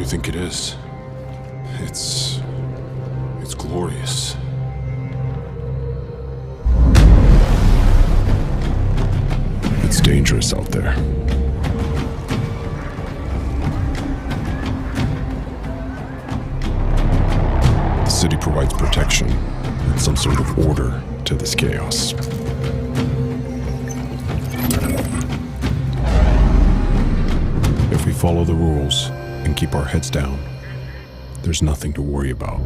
think it is. It's glorious. It's dangerous out there. The city provides protection and some sort of order to this chaos. If we follow the rules and keep our heads down, there's nothing to worry about.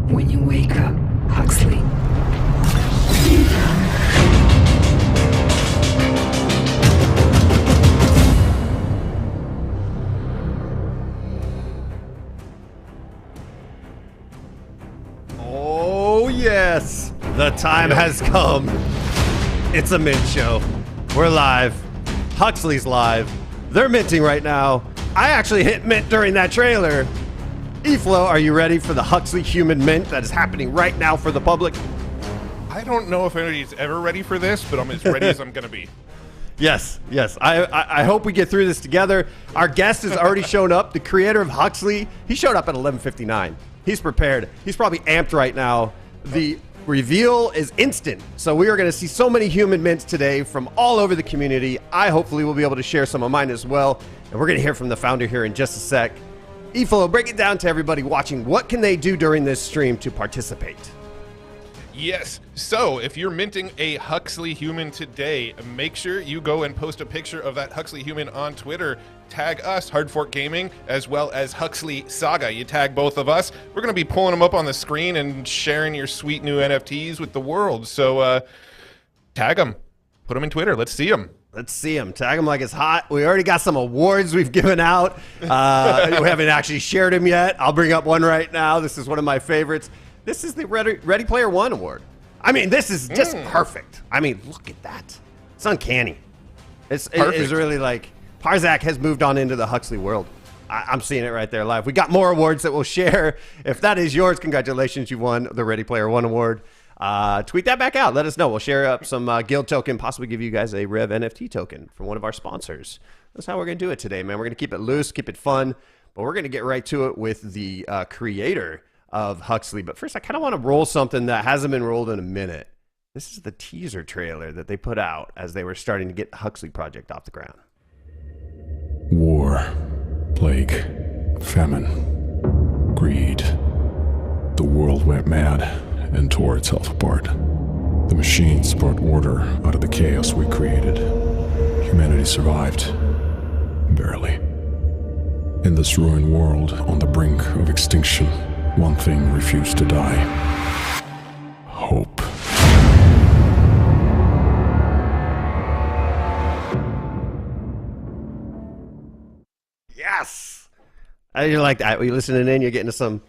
When you wake up, Huxley. Oh yes, the time has come. It's a mint show. We're live. Huxley's live. They're minting right now. I actually hit mint during that trailer. eFlow, are you ready for the HUXLEY Human mint that is happening right now for the public? I don't know if anybody's ever ready for this, but I'm as ready as I'm going to be. Yes. I hope we get through this together. Our guest has already shown up. The creator of HUXLEY, he showed up at 11:59. He's prepared. He's probably amped right now. The reveal is instant. So we are going to see so many human mints today from all over the community. I hopefully will be able to share some of mine as well. And we're going to hear from the founder here in just a sec. eFlow, break it down to everybody watching. What can they do during this stream to participate? Yes, so if you're minting a HUXLEY Human today, make sure you go and post a picture of that HUXLEY Human on Twitter. Tag us, Hard Fork Gaming, as well as HUXLEY Saga. You tag both of us. We're going to be pulling them up on the screen and sharing your sweet new NFTs with the world. So tag them. Put them in Twitter. Let's see them. Let's see them. Tag them like it's hot. We already got some awards we've given out. We haven't actually shared them yet. I'll bring up one right now. This is one of my favorites. This is the Ready Player One award. I mean, this is just perfect. I mean, look at that. It's uncanny. It is really like Parzak has moved on into the Huxley world. I'm seeing it right there live. We got more awards that we'll share. If that is yours, congratulations. You won the Ready Player One award. Tweet that back out. Let us know. We'll share up some guild token, possibly give you guys a Rev NFT token from one of our sponsors. That's how we're going to do it today, man. We're going to keep it loose, keep it fun, but we're going to get right to it with the creator of HUXLEY. But first, I kind of want to roll something that hasn't been rolled in a minute. This is the teaser trailer that they put out as they were starting to get the HUXLEY project off the ground. War, plague, famine, greed. The world went mad and tore itself apart. The machines brought order out of the chaos we created. Humanity survived. Barely. In this ruined world, on the brink of extinction, one thing refused to die. Hope. Yes! You like that? Are you listening in? You're getting to some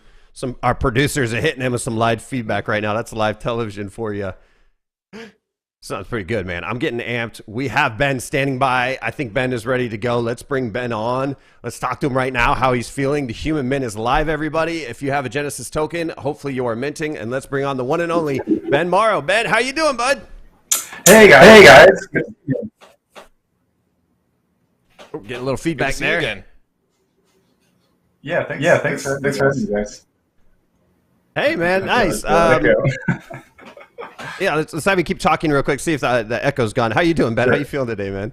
our producers are hitting him with some live feedback right now. That's live television for you. Sounds pretty good, man. I'm getting amped. We have Ben standing by. I think Ben is ready to go. Let's bring Ben on. Let's talk to him right now, how he's feeling. The Human Mint is live, everybody. If you have a Genesis token, hopefully you are minting. And let's bring on the one and only Ben Morrow. Ben, how you doing, bud? Hey, guys. Hey, guys. Oh, getting a little feedback there. Again. Yeah, thanks for having me, guys. Hey, man, nice. Yeah, let's have you keep talking real quick. See if the echo's gone. How you doing, Ben? Sure. How you feeling today, man?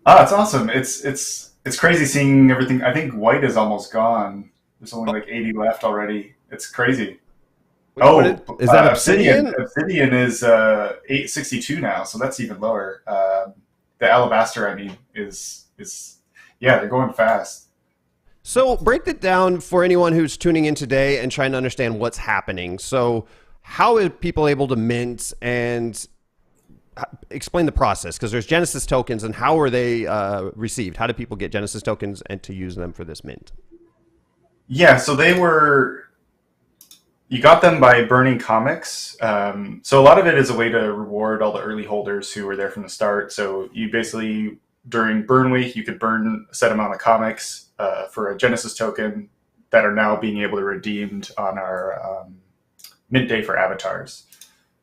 It's awesome. It's crazy seeing everything. I think white is almost gone. There's only like 80 left already. It's crazy. Is that Obsidian? Obsidian is 862 now, so that's even lower. The Alabaster, I mean, is they're going fast. So break it down for anyone who's tuning in today and trying to understand what's happening. So how are people able to mint and explain the process? Because there's Genesis tokens, and how are they received? How do people get Genesis tokens and to use them for this mint? Yeah, so you got them by burning comics. So a lot of it is a way to reward all the early holders who were there from the start. So you basically, during burn week, you could burn a set amount of comics for a Genesis token that are now being able to be redeemed on our mint day for avatars.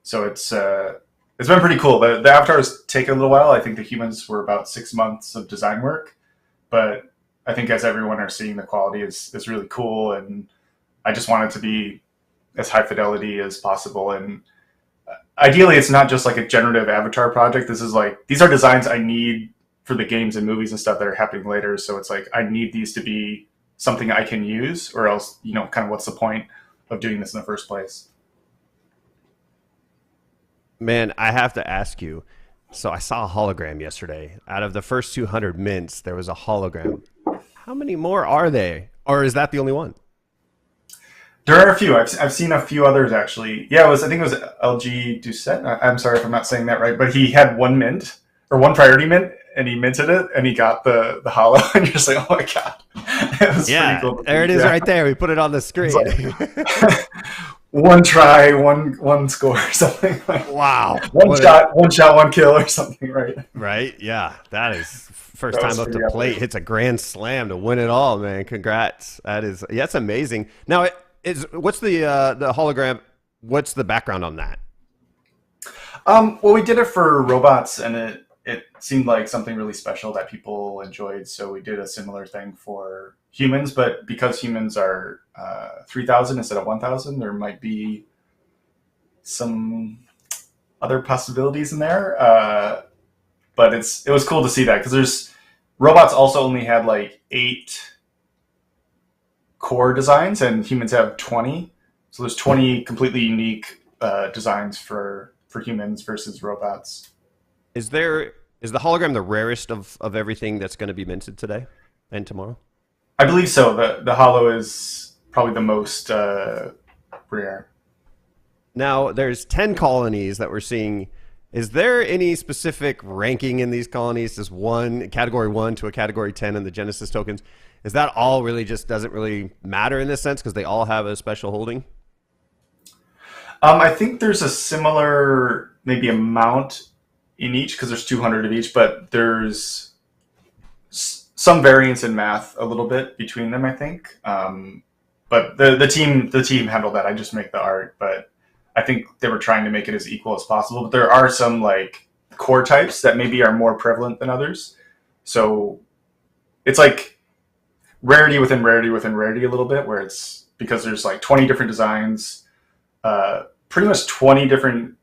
So it's been pretty cool. The avatars take a little while. I think the humans were about 6 months of design work, but I think as everyone are seeing, the quality is really cool, and I just want it to be as high fidelity as possible. And ideally, it's not just like a generative avatar project. This is like, these are designs I need for the games and movies and stuff that are happening later. So it's like, I need these to be something I can use, or else, kind of what's the point of doing this in the first place? Man, I have to ask you. So I saw a hologram yesterday. Out of the first 200 mints, there was a hologram. How many more are they? Or is that the only one? There are a few. I've seen a few others, actually. Yeah, I think it was LG Doucette. I'm sorry if I'm not saying that right, but he had one mint, or one priority mint, and he minted it, and he got the holo, and you're just like, oh my god. It was pretty cool. There it is right there. We put it on the screen. Like, one try, one score, or something like. Wow. One shot, one kill, or something, right? Right, yeah. That is first time up to plate. Hits a grand slam to win it all, man. Congrats. That's amazing. Now, what's the hologram? What's the background on that? Well, we did it for robots, and it seemed like something really special that people enjoyed. So we did a similar thing for humans, but because humans are 3,000 instead of 1,000, there might be some other possibilities in there. But it was cool to see that, because robots also only had like 8 core designs, and humans have 20. So there's 20 completely unique designs for humans versus robots. Is the hologram the rarest of everything that's going to be minted today and tomorrow? I believe so. The holo is probably the most rare. Now, there's 10 colonies that we're seeing. Is there any specific ranking in these colonies? Is one category 1 to a category 10 in the Genesis tokens? Is that all really just doesn't really matter in this sense because they all have a special holding? I think there's a similar maybe amount in each, because there's 200 of each, but there's some variance in math a little bit between them, I think. But the team handled that. I just make the art, but I think they were trying to make it as equal as possible. But there are some like core types that maybe are more prevalent than others. So it's like rarity within rarity within rarity a little bit, where it's because there's like 20 different designs, pretty much 20 different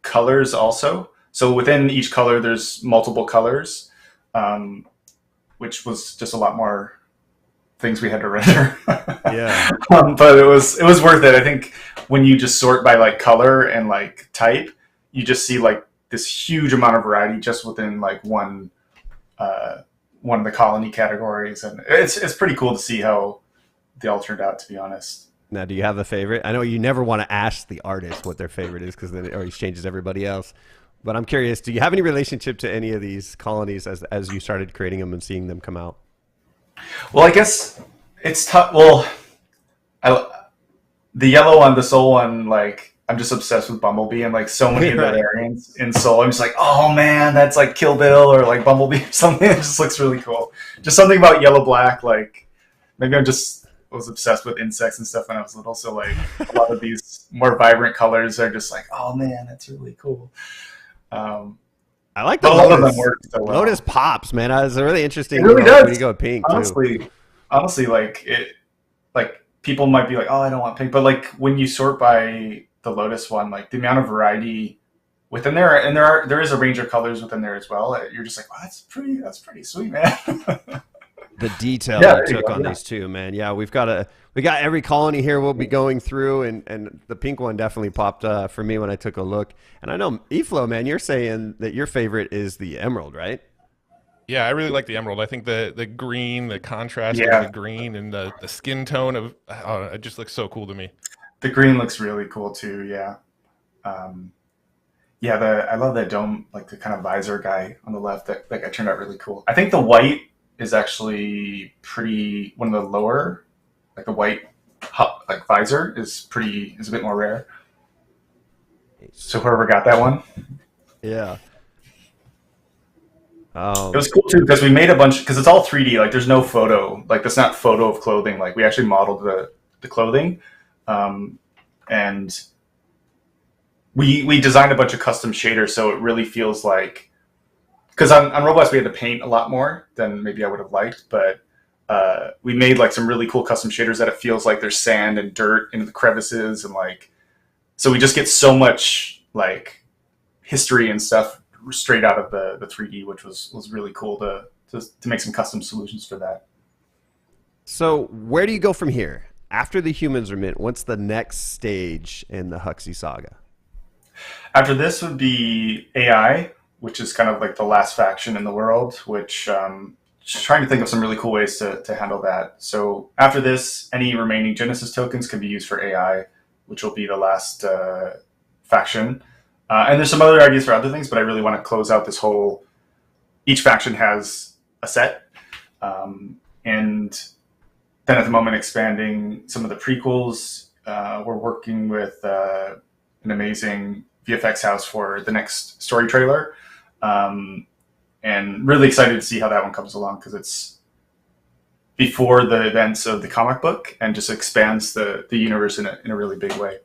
colors also. So within each color, there's multiple colors, which was just a lot more things we had to render. Yeah. But it was worth it. I think when you just sort by like color and like type, you just see like this huge amount of variety just within like one of the colony categories, and it's pretty cool to see how they all turned out, to be honest. Now, do you have a favorite? I know you never want to ask the artist what their favorite is because then it always changes everybody else. But I'm curious, do you have any relationship to any of these colonies as you started creating them and seeing them come out? Well, I guess it's tough. Well, the yellow one, the Soul one, like I'm just obsessed with Bumblebee, and like so many of the variants in Soul, I'm just like, oh man, that's like Kill Bill or like Bumblebee or something. It just looks really cool. Just something about yellow black, like maybe was obsessed with insects and stuff when I was little. So like a lot of these more vibrant colors are just like, oh man, that's really cool. I like the Lotus. Lotus. Of them work so well. Lotus pops, man. It's really interesting. It really does. When you go pink, honestly, like people might be like, oh, I don't want pink, but like when you sort by the Lotus one, like the amount of variety within there, and there is a range of colors within there as well. You're just like, wow, that's pretty sweet, man. The detail they took on these two, man. Yeah, we got every colony here we'll be going through, and the pink one definitely popped for me when I took a look. And I know, eFlow, man, you're saying that your favorite is the emerald, right? Yeah, I really like the emerald. I think the green, the contrast of the green and the skin tone of it just looks so cool to me. The green looks really cool too. Yeah. Yeah, I love that dome, like the kind of visor guy on the left. That guy turned out really cool. I think the white is actually one of the lower, like the white like visor is a bit more rare. So whoever got that one, Yeah. it was cool too because we made a bunch because it's all 3D. Like there's no photo, like that's not photo of clothing. Like we actually modeled the clothing, and we designed a bunch of custom shaders, so it really feels like, because on Roblox we had to paint a lot more than maybe I would have liked, but we made like some really cool custom shaders that it feels like there's sand and dirt in the crevices, and like, so we just get so much like history and stuff straight out of the 3D, which was really cool to make some custom solutions for that. So where do you go from here? After the humans are mint, what's the next stage in the Huxley saga? After this would be AI, which is kind of like the last faction in the world, which just trying to think of some really cool ways to handle that. So after this, any remaining Genesis tokens can be used for AI, which will be the last faction. And there's some other ideas for other things, but I really want to close out this whole, each faction has a set. And then at the moment expanding some of the prequels. We're working with an amazing VFX house for the next story trailer. And really excited to see how that one comes along because it's before the events of the comic book and just expands the universe in a really big way.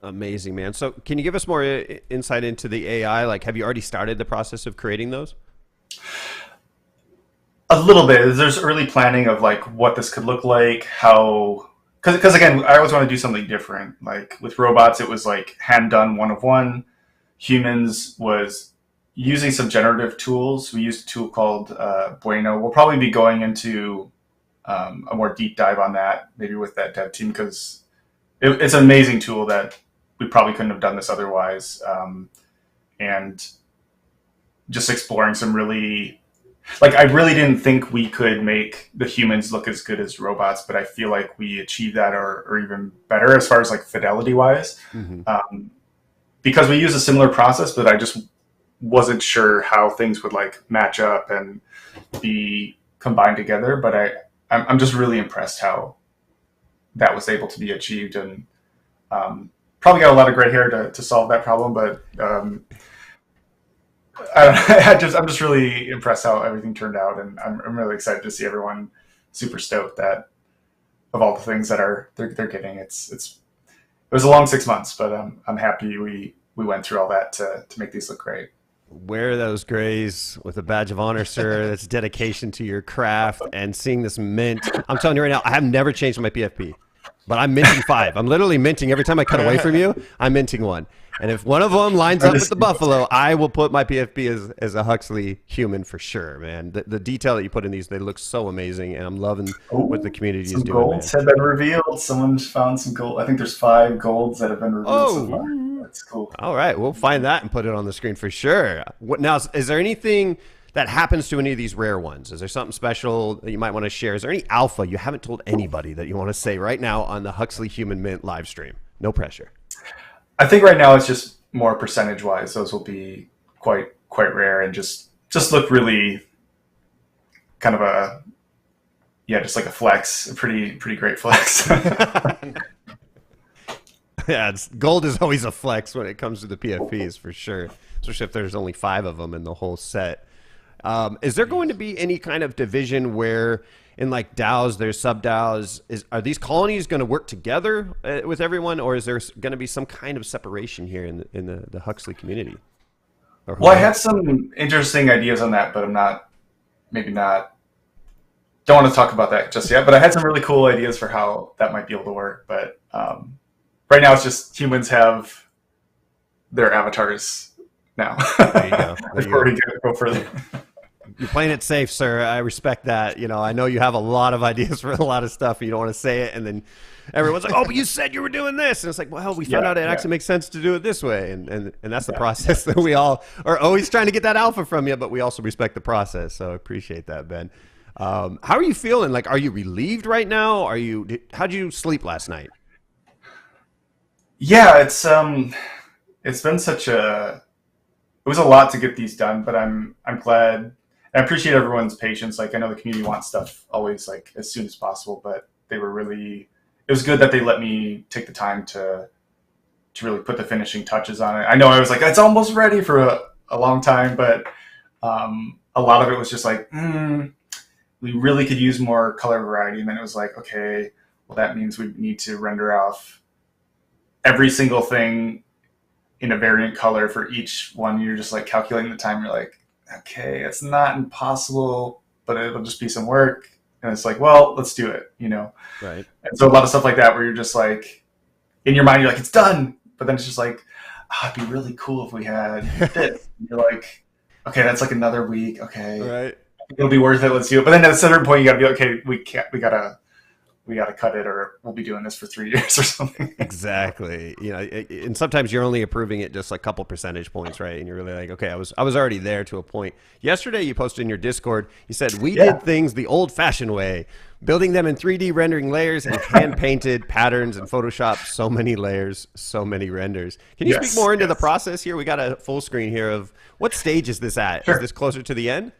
Amazing, man. So can you give us more insight into the AI? Like, have you already started the process of creating those? A little bit. There's early planning of like what this could look like, how, because again, I always want to do something different. Like with robots, it was like hand done one of one. Humans was using some generative tools. We used a tool called Bueno. We'll probably be going into a more deep dive on that, maybe with that dev team, because it's an amazing tool that we probably couldn't have done this otherwise. And just exploring some really, like, I really didn't think we could make the humans look as good as robots, but I feel like we achieved that or even better as far as like fidelity wise. Mm-hmm. Because we use a similar process, but I just wasn't sure how things would like match up and be combined together. But I'm just really impressed how that was able to be achieved, and probably got a lot of gray hair to solve that problem. But I'm just really impressed how everything turned out, and I'm really excited to see everyone super stoked that of all the things that they're getting. It was a long 6 months, but I'm happy we went through all that to make these look great. Wear those grays with a badge of honor, sir. That's dedication to your craft and seeing this mint. I'm telling you right now, I have never changed my PFP, but I'm minting 5. I'm literally minting every time I cut away from you. I'm minting 1. And if one of them lines up with the buffalo, I will put my PFP as a Huxley human for sure, man. The detail that you put in these, they look so amazing, and I'm loving what the community is doing. Some golds have been revealed. Someone found some gold. I think there's 5 golds that have been revealed so far. That's cool. All right, we'll find that and put it on the screen for sure. Now, is there anything that happens to any of these rare ones? Is there something special that you might want to share? Is there any alpha you haven't told anybody that you want to say right now on the Huxley Human Mint live stream? No pressure. I think right now it's just more percentage wise. Those will be quite rare and just look really kind of just like a flex, a pretty great flex. Yeah, gold is always a flex when it comes to the PFPs for sure, especially if there's only 5 of them in the whole set. Is there going to be any kind of division where in like DAOs, there's sub DAOs? Are these colonies going to work together with everyone, or is there going to be some kind of separation here in the Huxley community? Well, I had some interesting ideas on that, but I'm not. Don't want to talk about that just yet. But I had some really cool ideas for how that might be able to work. But right now, it's just humans have their avatars now. There you go. Before we go further. You're playing it safe, sir. I respect that. You know, I know you have a lot of ideas for a lot of stuff, and you don't want to say it, and then everyone's like, "Oh, but you said you were doing this," and it's like, "Well, we found out it actually makes sense to do it this way," and that's the process that we all are always trying to get that alpha from you, but we also respect the process. So I appreciate that, Ben. How are you feeling? Like, are you relieved right now? How'd you sleep last night? Yeah, it's been it was a lot to get these done, but I'm glad. I appreciate everyone's patience. Like I know the community wants stuff always like as soon as possible, but they were really. It was good that they let me take the time to really put the finishing touches on it. I know I was like it's almost ready for a long time, but a lot of it was just like we really could use more color variety, and then it was like okay, well that means we need to render off every single thing in a variant color for each one. You're just like calculating the time. You're like, okay, it's not impossible, but it'll just be some work. And it's like, well, let's do it, Right. And so a lot of stuff like that where you're just like, in your mind, you're like, it's done. But then it's just like, it'd be really cool if we had this. And you're like, okay, that's like another week. Okay. Right. It'll be worth it. Let's do it. But then at a certain point, you gotta be like, okay, we gotta cut it or we'll be doing this for 3 years or something. Exactly. And sometimes you're only approving it just a couple percentage points, right? And you're really like, okay, I was already there to a point. Yesterday, you posted in your Discord, you said, we did things the old-fashioned way, building them in 3D rendering layers and hand-painted patterns in Photoshop. So many layers, so many renders. Can you speak more into the process here? We got a full screen here of what stage is this at? Sure. Is this closer to the end?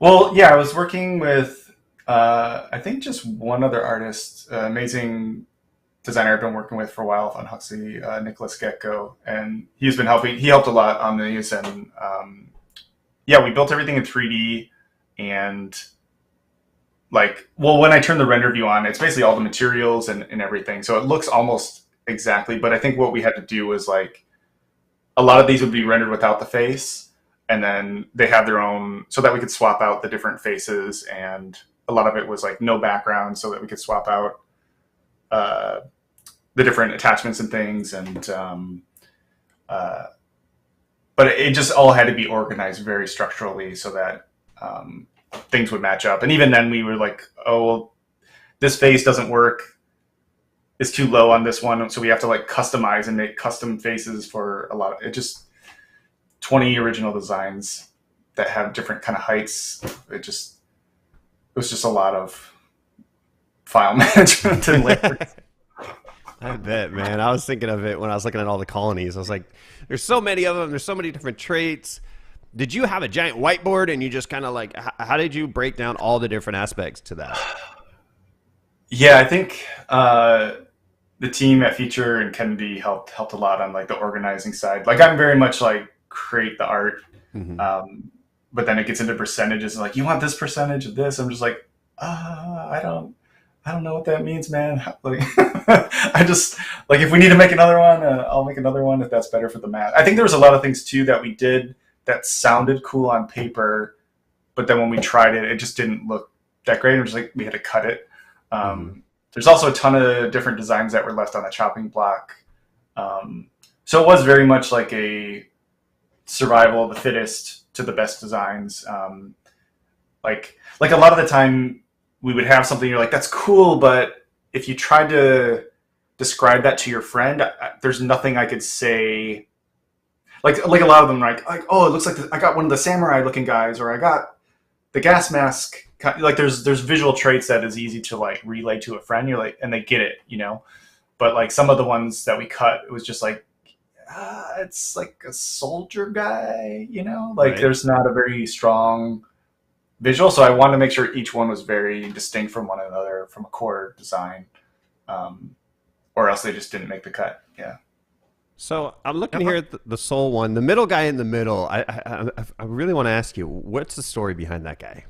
Well, yeah, I was working with I think just one other artist, amazing designer I've been working with for a while on Huxley, Nicholas Getko, and he's been helping. He helped a lot on these, and we built everything in 3D. And when I turn the render view on, it's basically all the materials and everything, so it looks almost exactly. But I think what we had to do was like a lot of these would be rendered without the face, and then they have their own, so that we could swap out the different faces, and a lot of it was like no background so that we could swap out the different attachments and things. And but it just all had to be organized very structurally so that things would match up. And even then we were like, oh, well, this face doesn't work. It's too low on this one. So we have to like customize and make custom faces for a lot of it. Just 20 original designs that have different kind of heights. It was just a lot of file management and layers. I bet, man. I was thinking of it when I was looking at all the colonies. I was like, there's so many of them. There's so many different traits. Did you have a giant whiteboard and you just kind of like, how did you break down all the different aspects to that? Yeah, I think the team at Feature and Kennedy helped a lot on like the organizing side. Like I'm very much like create the art. Mm-hmm. But then it gets into percentages and like, you want this percentage of this? I'm just like, I don't know what that means, man. Like, I just like, if we need to make another one, I'll make another one if that's better for the math. I think there was a lot of things too that we did that sounded cool on paper, but then when we tried it, it just didn't look that great. It was like, we had to cut it. There's also a ton of different designs that were left on the chopping block. So it was very much like a survival of the fittest to the best designs. Like a lot of the time we would have something you're like, that's cool, but if you tried to describe that to your friend, there's nothing I could say. Like a lot of them like, oh, it looks like I got one of the samurai looking guys, or I got the gas mask. Like there's visual traits that is easy to like relay to a friend. You're like, and they get it, but like some of the ones that we cut, it was just like, it's like a soldier guy, like right. There's not a very strong visual. So I wanted to make sure each one was very distinct from one another from a core design, or else they just didn't make the cut. Yeah. So I'm looking here at the soul one, the middle guy in the middle. I really want to ask you, what's the story behind that guy?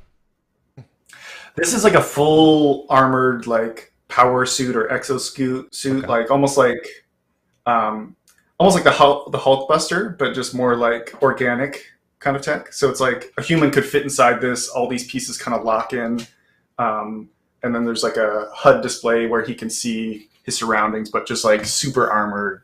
This is like a full armored, like power suit or exosuit, okay. Like almost like the Hulk Buster, but just more like organic kind of tech. So it's like a human could fit inside this. All these pieces kind of lock in, and then there's like a HUD display where he can see his surroundings, but just like super armored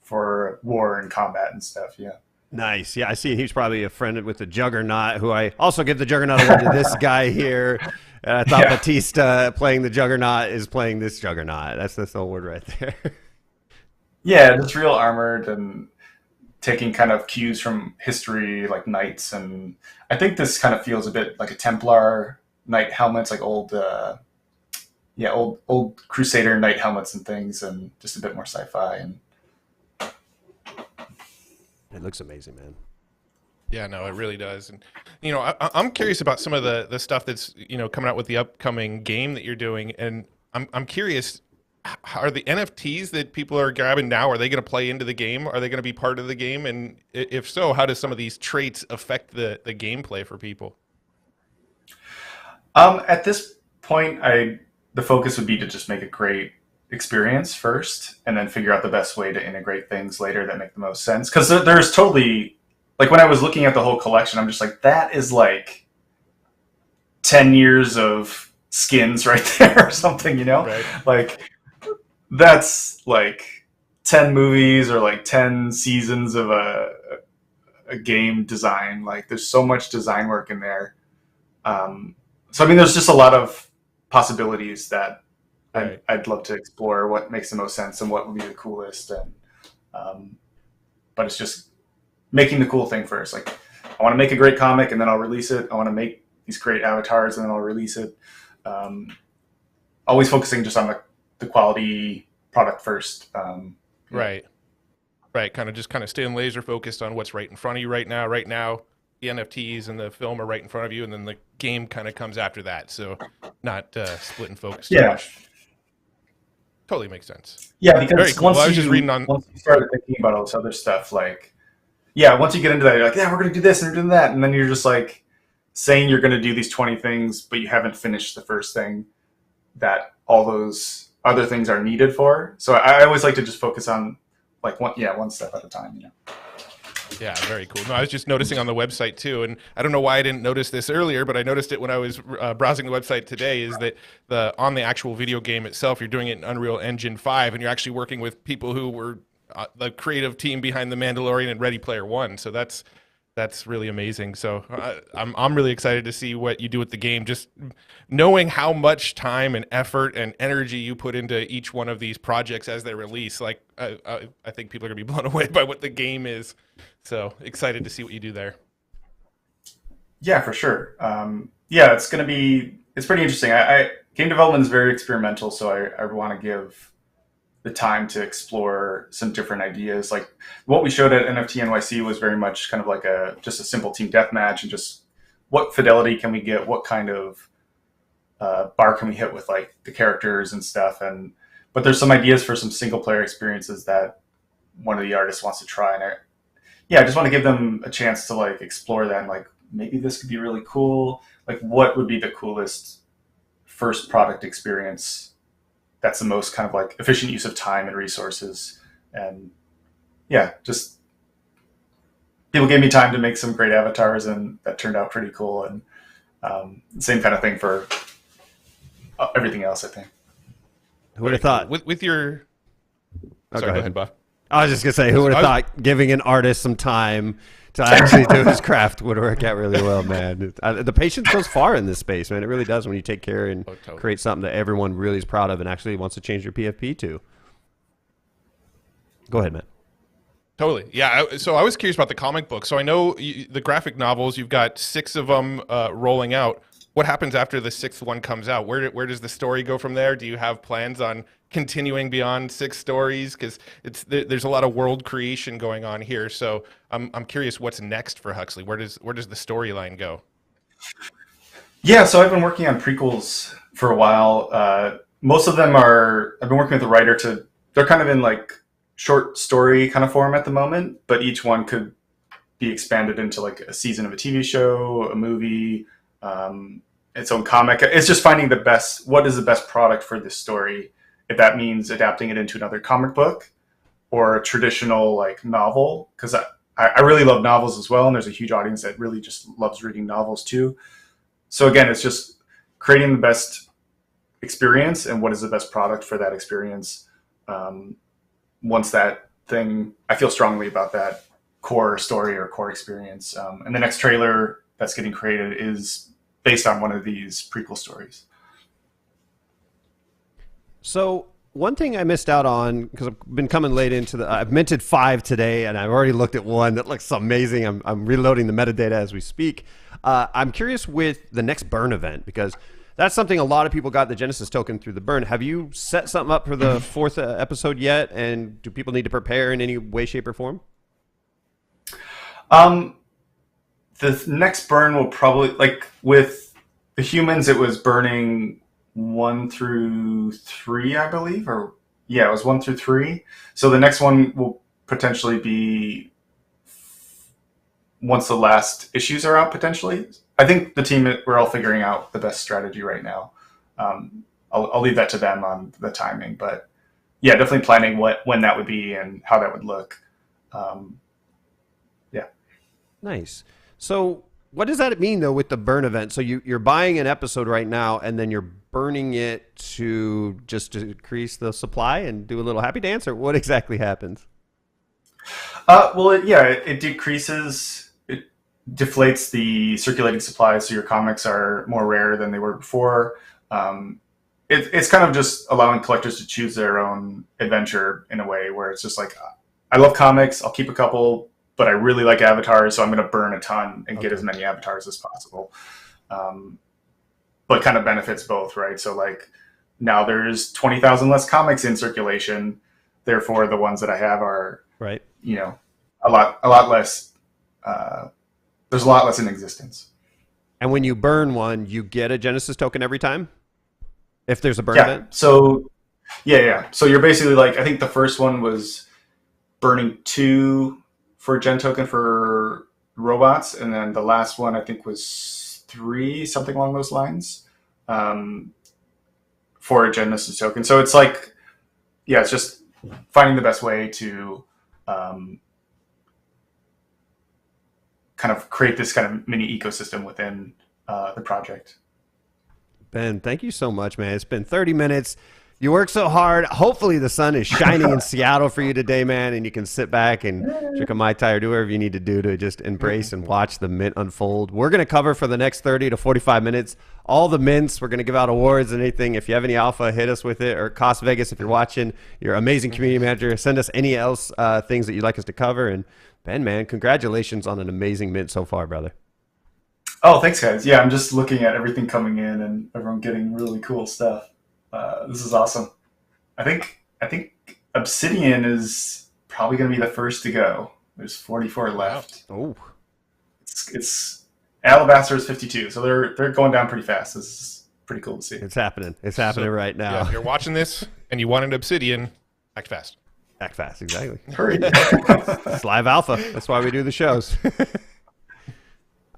for war and combat and stuff. Yeah. Nice. Yeah, I see. He's probably a friend with the Juggernaut, who I also give the Juggernaut award to this guy here. I thought Batista playing the Juggernaut is playing this Juggernaut. That's the award right there. Yeah, it's real armored and taking kind of cues from history, like knights. And I think this kind of feels a bit like a Templar knight helmets, like old old Crusader knight helmets and things, and just a bit more sci-fi. And It looks amazing, man. Yeah, no, it really does. And I'm curious about some of the stuff that's coming out with the upcoming game that you're doing, and I'm curious, are the NFTs that people are grabbing now, are they going to play into the game? Are they going to be part of the game? And if so, how does some of these traits affect the gameplay for people? at this point, the focus would be to just make a great experience first, and then figure out the best way to integrate things later that make the most sense. Because there's totally, like, when I was looking at the whole collection, I'm just like, that is like 10 years of skins right there or something, Right. Like, that's like 10 movies or like 10 seasons of a game design. Like, there's so much design work in there. So I mean, there's just a lot of possibilities that Right. I'd love to explore what makes the most sense and what would be the coolest. And but it's just making the cool thing first. Like, I want to make a great comic and then I'll release it. I want to make these great avatars and then I'll release it. Always focusing just on the quality product first. Right. Right. Kind of staying laser focused on what's right in front of you right now. Right now, the NFTs and the film are right in front of you, and then the game kind of comes after that. So not splitting focus too Yeah. much. Totally makes sense. Yeah, Very because cool. Well, I was just reading on. once you start thinking about all this other stuff, like, yeah, once you get into that, you're like, yeah, we're going to do this and we're doing that. And then you're just like saying you're going to do these 20 things, but you haven't finished the first thing that all those other things are needed for. So I always like to just focus on like one step at a time. Yeah, very cool. No, I was just noticing on the website too, and I don't know why I didn't notice this earlier, but I noticed it when I was browsing the website today. Is that on the actual video game itself, you're doing it in Unreal Engine 5, and you're actually working with people who were the creative team behind The Mandalorian and Ready Player One. So that's really amazing. So I'm really excited to see what you do with the game. Just knowing how much time and effort and energy you put into each one of these projects as they release, like I think people are gonna be blown away by what the game is. So excited to see what you do there. Yeah, for sure. Yeah, it's pretty interesting. Game development is very experimental, so I want to give the time to explore some different ideas. Like, what we showed at NFT NYC was very much kind of like just a simple team deathmatch, and just what fidelity can we get, what kind of bar can we hit with like the characters and stuff. But there's some ideas for some single player experiences that one of the artists wants to try, and I just want to give them a chance to like explore that, and like, maybe this could be really cool. Like, what would be the coolest first product experience that's the most kind of like efficient use of time and resources. And yeah, just people gave me time to make some great avatars, and that turned out pretty cool. And same kind of thing for everything else, I think. Who would have thought? With your sorry, go ahead, Buff. I was just going to say, who would have thought giving an artist some time to actually do his craft would work out really well, man. The patience goes far in this space, man. It really does when you take care and totally. create something that everyone really is proud of and actually wants to change their PFP to. Go ahead, Matt. Totally. Yeah. So I was curious about the comic book. So I know the graphic novels, you've got 6 of them rolling out. What happens after the 6th one comes out? Where does the story go from there? Do you have plans on continuing beyond 6 stories? Because there's a lot of world creation going on here. So I'm curious what's next for Huxley. Where does the storyline go? Yeah, so I've been working on prequels for a while. Most of them I've been working with the writer they're kind of in like short story kind of form at the moment, but each one could be expanded into like a season of a TV show, a movie, its own comic. It's just finding what is the best product for this story. If that means adapting it into another comic book or a traditional like novel, because I really love novels as well, and there's a huge audience that really just loves reading novels too. So again, it's just creating the best experience and what is the best product for that experience. Once that thing, I feel strongly about that core story or core experience. And the next trailer that's getting created is based on one of these prequel stories. So one thing I missed out on, because I've been coming late into I've minted 5 today, and I've already looked at one that looks amazing. I'm reloading the metadata as we speak. I'm curious with the next burn event, because that's something a lot of people got the Genesis token through the burn. Have you set something up for the 4th episode yet? And do people need to prepare in any way, shape, or form? The next burn will probably, like with the humans, it was burning 1 through 3, I believe, or yeah, it was 1 through 3. So the next one will potentially be once the last issues are out, potentially. I think the team, we're all figuring out the best strategy right now. I'll leave that to them on the timing, but yeah, definitely planning when that would be and how that would look. Yeah. Nice. So what does that mean, though, with the burn event? So you're buying an episode right now, and then you're burning it to just decrease the supply and do a little happy dance, or what exactly happens? Well, it decreases, it deflates the circulating supply, so your comics are more rare than they were before. It's kind of just allowing collectors to choose their own adventure in a way where it's just like, I love comics, I'll keep a couple, but I really like avatars, so I'm going to burn a ton and get as many avatars as possible. But kind of benefits both, right? So like now there's 20,000 less comics in circulation. Therefore, the ones that I have are, right, a lot less. There's a lot less in existence. And when you burn one, you get a Genesis token every time? If there's a burn event? So, yeah. So you're basically like, I think the first one was burning 2 for a gen token for robots, and then the last one I think was 3, something along those lines, for a Genesis token. So it's like, yeah, it's just finding the best way to kind of create this kind of mini ecosystem within the project. Ben, thank you so much, man. It's been 30 minutes. You work so hard. Hopefully the sun is shining in Seattle for you today, man, and you can sit back and drink a Mai Tai or do whatever you need to do to just embrace and watch the mint unfold. We're going to cover for the next 30 to 45 minutes all the mints. We're going to give out awards and anything. If you have any alpha, hit us with it. Or Cost Vegas, if you're watching, you're an amazing community manager. Send us any else things that you'd like us to cover. And Ben, man, congratulations on an amazing mint so far, brother. Oh, thanks, guys. Yeah, I'm just looking at everything coming in and everyone getting really cool stuff. This is awesome. I think Obsidian is probably going to be the first to go. There's 44 left. Oh, it's Alabaster is 52, so they're going down pretty fast. This is pretty cool to see. it's happening. It's happening right now. Yeah, if you're watching this and you want an Obsidian, act fast. Act fast, exactly. Hurry! It's live alpha. That's why we do the shows.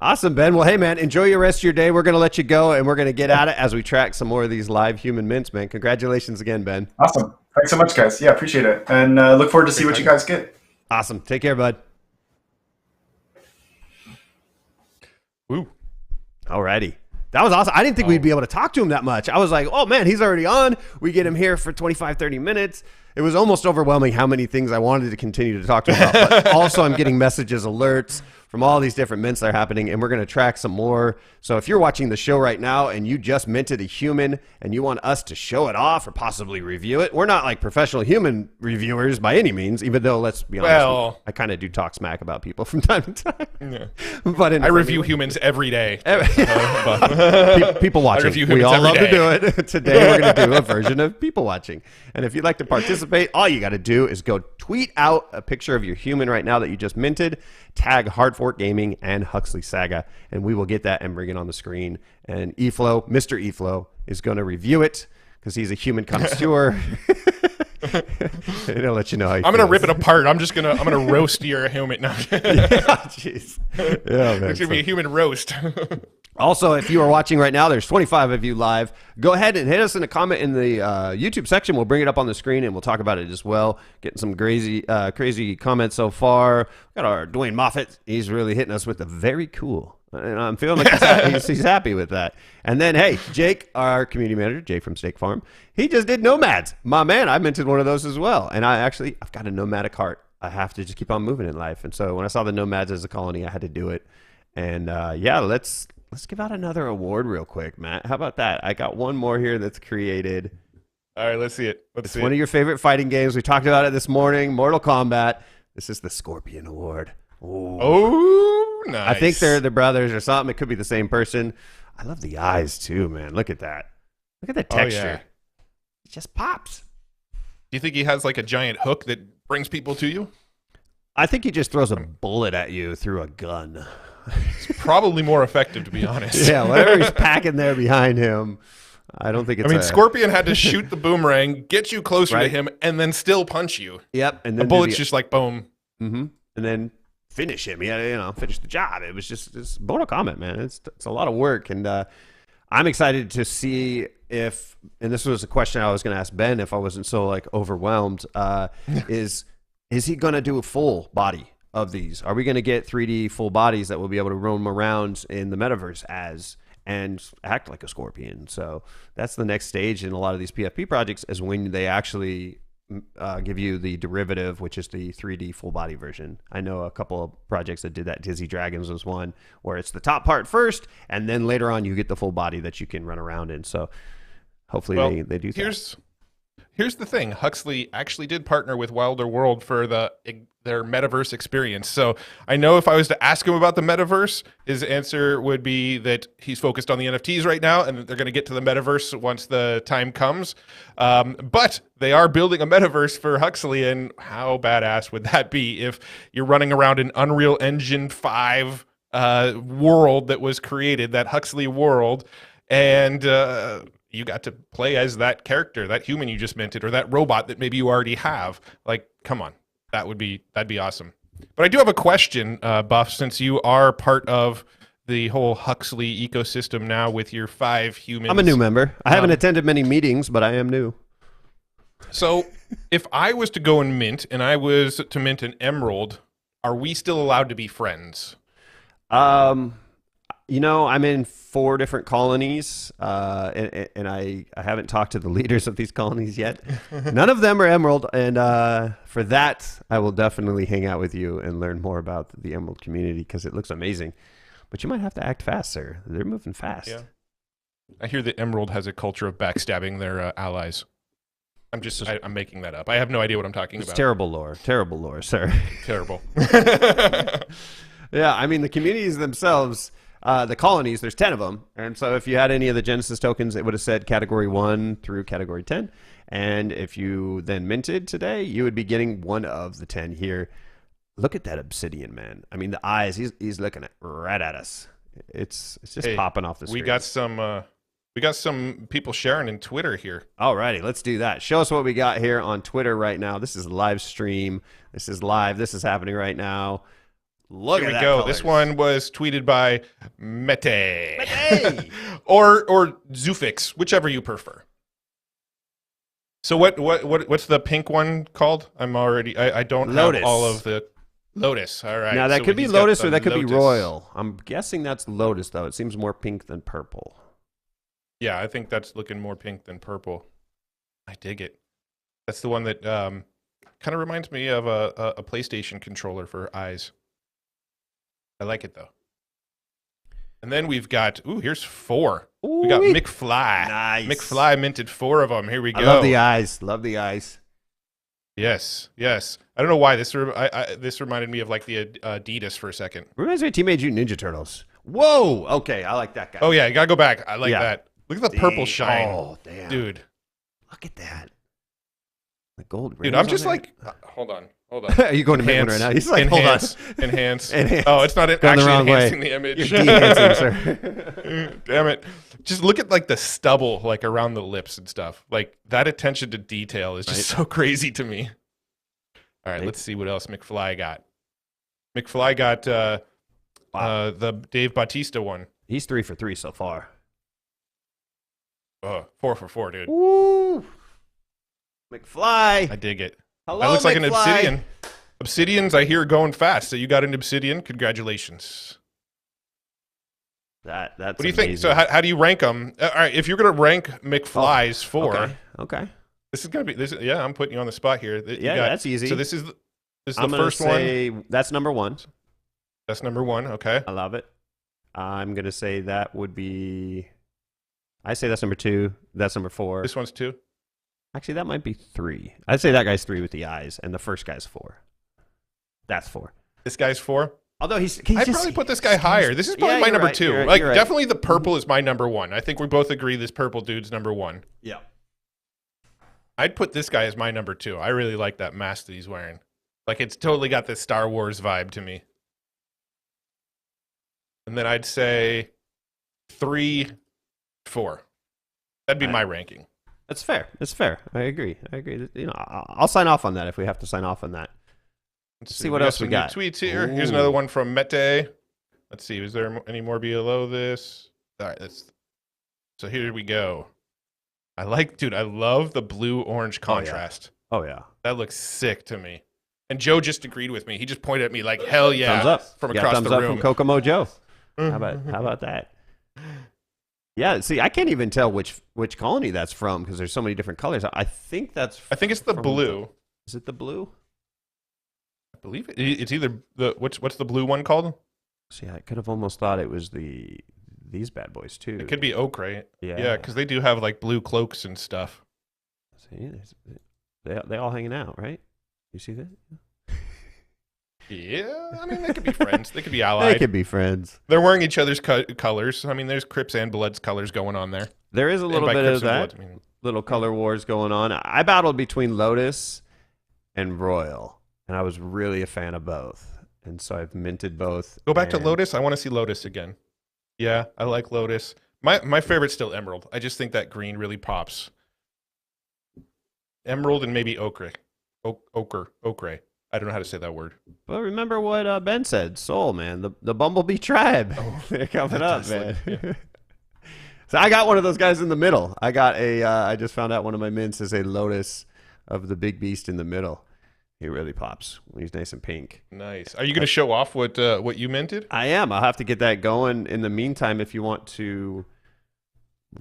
Awesome, Ben. Well, hey, man, enjoy your rest of your day. We're going to let you go, and we're going to get at it as we track some more of these live human mints, man. Congratulations again, Ben. Awesome. Thanks so much, guys. Yeah, appreciate it. And look forward to see what you guys get. Awesome. Take care, bud. Woo. Alrighty. That was awesome. I didn't think we'd be able to talk to him that much. I was like, oh, man, he's already on. We get him here for 25, 30 minutes. It was almost overwhelming how many things I wanted to continue to talk to him about. But also, I'm getting messages, alerts from all these different mints that are happening, and we're going to track some more. So if you're watching the show right now and you just minted a human and you want us to show it off or possibly review it, we're not like professional human reviewers by any means, even though, let's be honest, I kind of do talk smack about people from time to time. Yeah. But I review humans every day. People watching. We all love to do it. Today we're going to do a version of people watching. And if you'd like to participate, all you got to do is go tweet out a picture of your human right now that you just minted, tag Hard Fork Gaming and Huxley Saga, and we will get that and bring it on the screen. And Mr. Eflo, is going to review it because he's a human connoisseur. And he'll let you know how he I'm going to rip it apart. I'm going to roast your human. No. Jeez. Yeah, man. It's going to be a human roast. Also, if you are watching right now, there's 25 of you live. Go ahead and hit us in a comment in the YouTube section. We'll bring it up on the screen and we'll talk about it as well. Getting some crazy comments so far. We got our Dwayne Moffat. He's really hitting us with the very cool. And I'm feeling like he's happy with that. And then, hey, Jake, our community manager, Jake from Steak Farm, he just did nomads. My man, I minted one of those as well. And I've got a nomadic heart. I have to just keep on moving in life. And so when I saw the nomads as a colony, I had to do it. And yeah, let's give out another award real quick, Matt. How about that? I got one more here that's created. All right, let's see it. It's one of your favorite fighting games. We talked about it this morning. Mortal Kombat. This is the Scorpion Award. Ooh. Oh, nice. I think they're the brothers or something. It could be the same person. I love the eyes too, man. Look at that. Look at the texture. Yeah. It just pops. Do you think he has like a giant hook that brings people to you? I think he just throws a bullet at you through a gun. It's probably more effective, to be honest. Yeah, whatever he's packing there behind him. I don't think it's. I mean, Scorpion had to shoot the boomerang, get you closer to Right. him, and then still punch you. Yep, and The then bullet's just like boom. and then finish him. He had to, finish the job. It was just it's Mortal Kombat, man. It's a lot of work, and I'm excited to see if. And this was a question I was going to ask Ben if I wasn't so like overwhelmed. Is he going to do a full body of these? Are we going to get 3D full bodies that we'll be able to roam around in the metaverse as and act like a scorpion? So that's the next stage in a lot of these PFP projects, is when they actually give you the derivative, which is the 3D full body version. I know a couple of projects that did that. Dizzy Dragons was one where it's the top part first, and then later on you get the full body that you can run around in. So hopefully they do that. Here's the thing. Huxley actually did partner with Wilder World for their metaverse experience. So I know if I was to ask him about the metaverse, his answer would be that he's focused on the NFTs right now, and that they're going to get to the metaverse once the time comes. But they are building a metaverse for Huxley, and how badass would that be if you're running around an Unreal Engine 5 world that was created, that Huxley world, and you got to play as that character, that human you just minted, or that robot that maybe you already have. Like, come on, that'd be awesome. But I do have a question, Buff, since you are part of the whole Huxley ecosystem now with your 5 humans. I'm a new member. I haven't attended many meetings, but I am new. So if I was to go and mint, and I was to mint an emerald, are we still allowed to be friends? I'm in 4 different colonies, and I haven't talked to the leaders of these colonies yet. None of them are Emerald, and for that, I will definitely hang out with you and learn more about the Emerald community, because it looks amazing. But you might have to act fast, sir. They're moving fast. Yeah. I hear that Emerald has a culture of backstabbing their allies. I'm making that up. I have no idea what I'm talking about. Terrible lore, sir. Terrible. Yeah, I mean, the communities themselves... the colonies, there's 10 of them. And so if you had any of the Genesis tokens, it would have said category 1 through category 10. And if you then minted today, you would be getting one of the 10 here. Look at that obsidian, man. I mean, the eyes, he's looking right at us. It's just popping off the screen. We got some people sharing in Twitter here. Alrighty, let's do that. Show us what we got here on Twitter right now. This is a live stream. This is live. This is happening right now. Look Here at we that go. colors. This one was tweeted by Mete. Mete! or Zufix, whichever you prefer. So what's the pink one called? I don't Lotus. have all of the Lotus. All right. Now, that So could be he's got Lotus the or that could be Lotus. Royal. I'm guessing that's Lotus, though. It seems more pink than purple. Yeah, I think that's looking more pink than purple. I dig it. That's the one that kind of reminds me of a PlayStation controller for eyes. I like it, though. And then we've got, here's 4. We got Ooh-wee. McFly. Nice. McFly minted 4 of them. Here we go. I love the eyes. Love the eyes. Yes. I don't know why this reminded me of like the Adidas for a second. Reminds me of Teenage Mutant Ninja Turtles. Whoa. Okay, I like that guy. Oh yeah, you gotta go back. I like Yeah. that. Look at the purple shine. Oh, damn. Dude. Look at that. The gold Dude, rings I'm on just there. like, hold on. Are you going to make one right now? He's like, enhance, hold on. Enhance. Enhance. Oh, it's not Going the actually wrong way. enhancing the image. You're de-enhancing, sir. Damn it. Just look at like the stubble like around the lips and stuff. Like that attention to detail is just so crazy to me. All right, let's see what else McFly got. McFly got the Dave Bautista one. He's 3 for 3 so far. 4 for 4, dude. Woo! McFly. I dig it. Hello, That looks like an McFly. obsidian. Obsidians, I hear, going fast. So you got an obsidian. Congratulations. That's What do you think? amazing. So how do you rank them? All right, if you're going to rank McFly's 4, Okay. this is going to be this. Yeah, I'm putting you on the spot here. You Yeah, that's easy. So this is the I'm gonna first one. say that's number 1. That's number 1. Okay. I love it. I'm going to say that would be... I say that's number 2. That's number 4. This one's 2. Actually, that might be 3. I'd say that guy's 3 with the eyes, and the first guy's 4. That's 4. This guy's 4. Although he's I'd just, probably put this guy higher. This is probably Yeah, my you're number right, 2. you're right, Like you're right. definitely the purple is my number 1. I think we both agree this purple dude's number 1. Yeah. I'd put this guy as my number 2. I really like that mask that he's wearing. Like it's totally got this Star Wars vibe to me. And then I'd say 3, 4. That'd be my ranking. That's fair. That's fair. I agree. You know, I'll sign off on that if we have to sign off on that. Let's see what else we got. Tweets here. Ooh. Here's another one from Mete. Let's see. Is there any more below this? All right. So here we go. I love the blue-orange contrast. Oh, yeah. That looks sick to me. And Joe just agreed with me. He just pointed at me like, hell yeah. Thumbs up. From You got across thumbs the up room. from Kokomo Joe. How about that? Yeah, see, I can't even tell which colony that's from because there's so many different colors. I think it's the blue. Is it the blue? I believe it's either the what's the blue one called? See, I could have almost thought it was these bad boys too. It could be ochre. Yeah. Yeah, because they do have like blue cloaks and stuff. See, they all hanging out, right? You see that? Yeah, I mean they could be friends. They could be allied. They could be friends. They're wearing each other's colors. I mean, there's Crips and Bloods colors going on there. There is a little by bit Crips of and that. Bloods, I mean- Little color wars going on. I battled between Lotus and Royal, and I was really a fan of both. And so I've minted both. Go back to and- Lotus. I want to see Lotus again. Yeah, I like Lotus. My favorite's still Emerald. I just think that green really pops. Emerald and maybe ochre. Ochre. I don't know how to say that word. But remember what Ben said, Soul, man. The Bumblebee Tribe. They're coming up, does man. look- So I got one of those guys in the middle. I got I just found out one of my mints is a Lotus of the big beast in the middle. He really pops when he's nice and pink. Nice. Are you going to show off what you minted? I am. I'll have to get that going. In the meantime, if you want to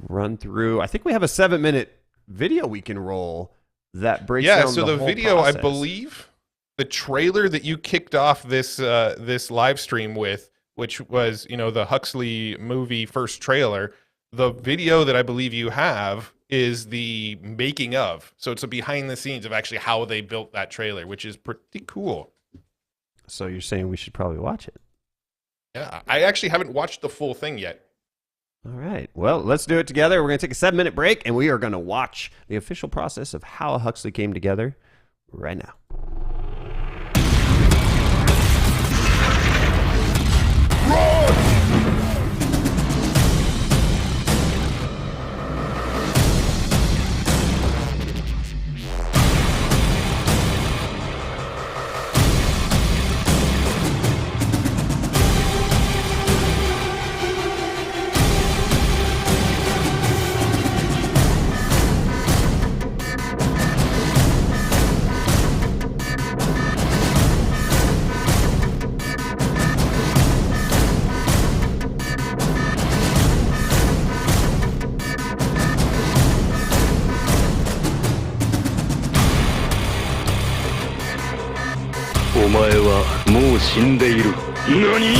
run through, I think we have a 7-minute video we can roll that breaks down so the whole video, process. I believe, the trailer that you kicked off this live stream with, which was, the Huxley movie first trailer, the video that I believe you have is the making of. So it's a behind the scenes of actually how they built that trailer, which is pretty cool. So you're saying we should probably watch it? Yeah, I actually haven't watched the full thing yet. All right. Well, let's do it together. We're going to take a 7-minute break, and we are going to watch the official process of how Huxley came together right now.お前はもう死んでいる。何？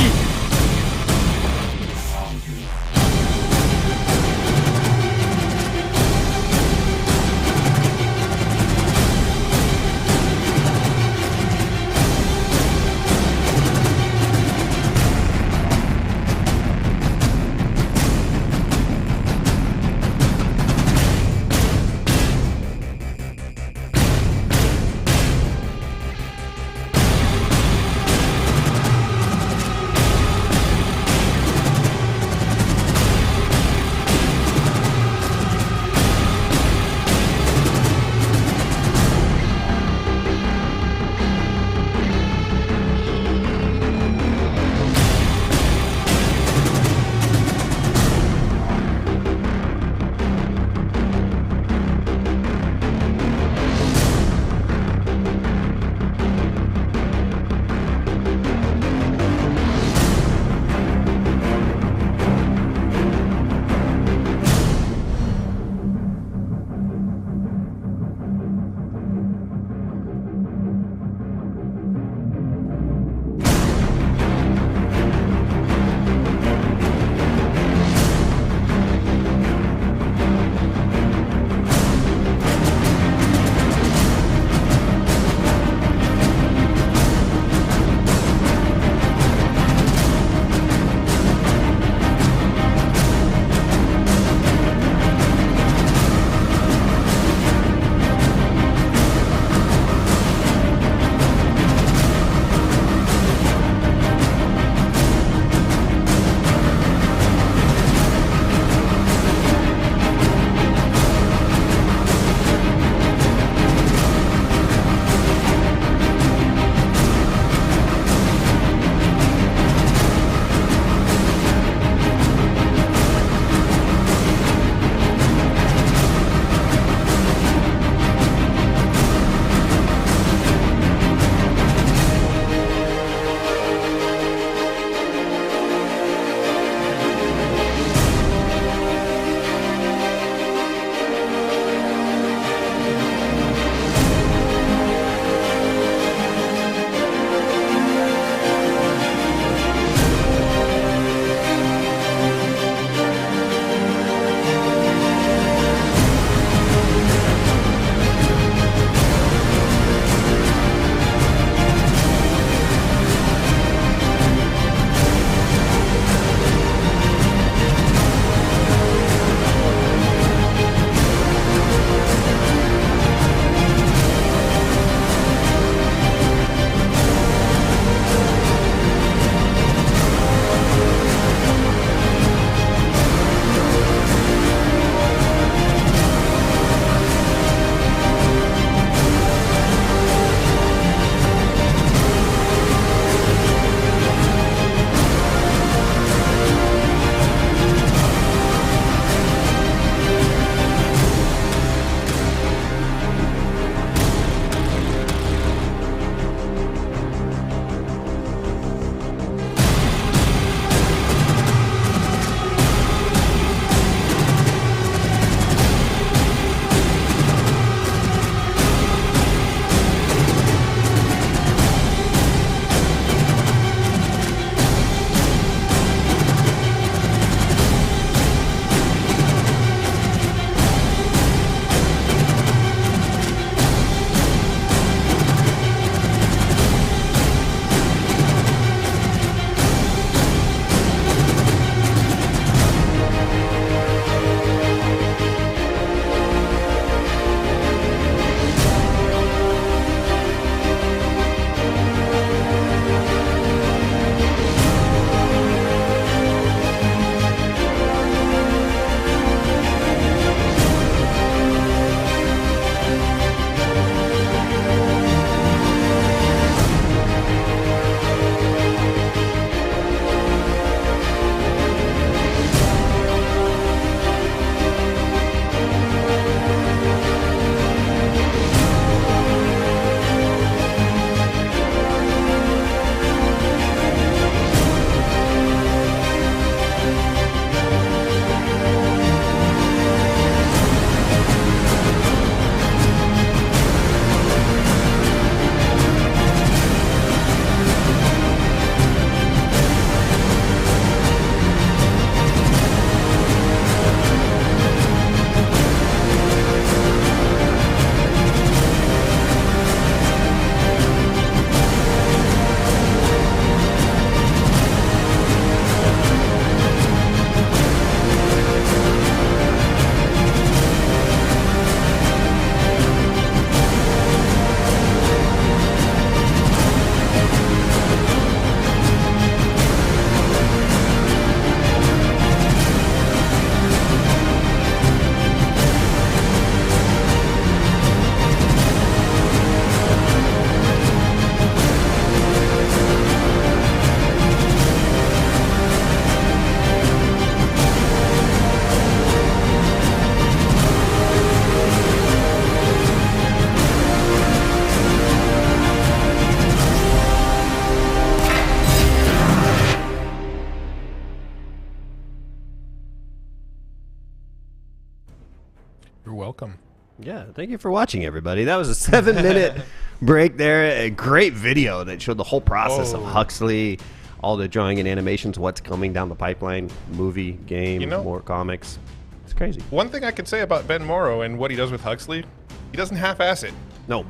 Yeah, thank you for watching, everybody. That was a 7-minute break there. A great video that showed the whole process of Huxley, all the drawing and animations, what's coming down the pipeline, movie, game, more comics. It's crazy. One thing I could say about Ben Morrow and what he does with Huxley, he doesn't half-ass it. No.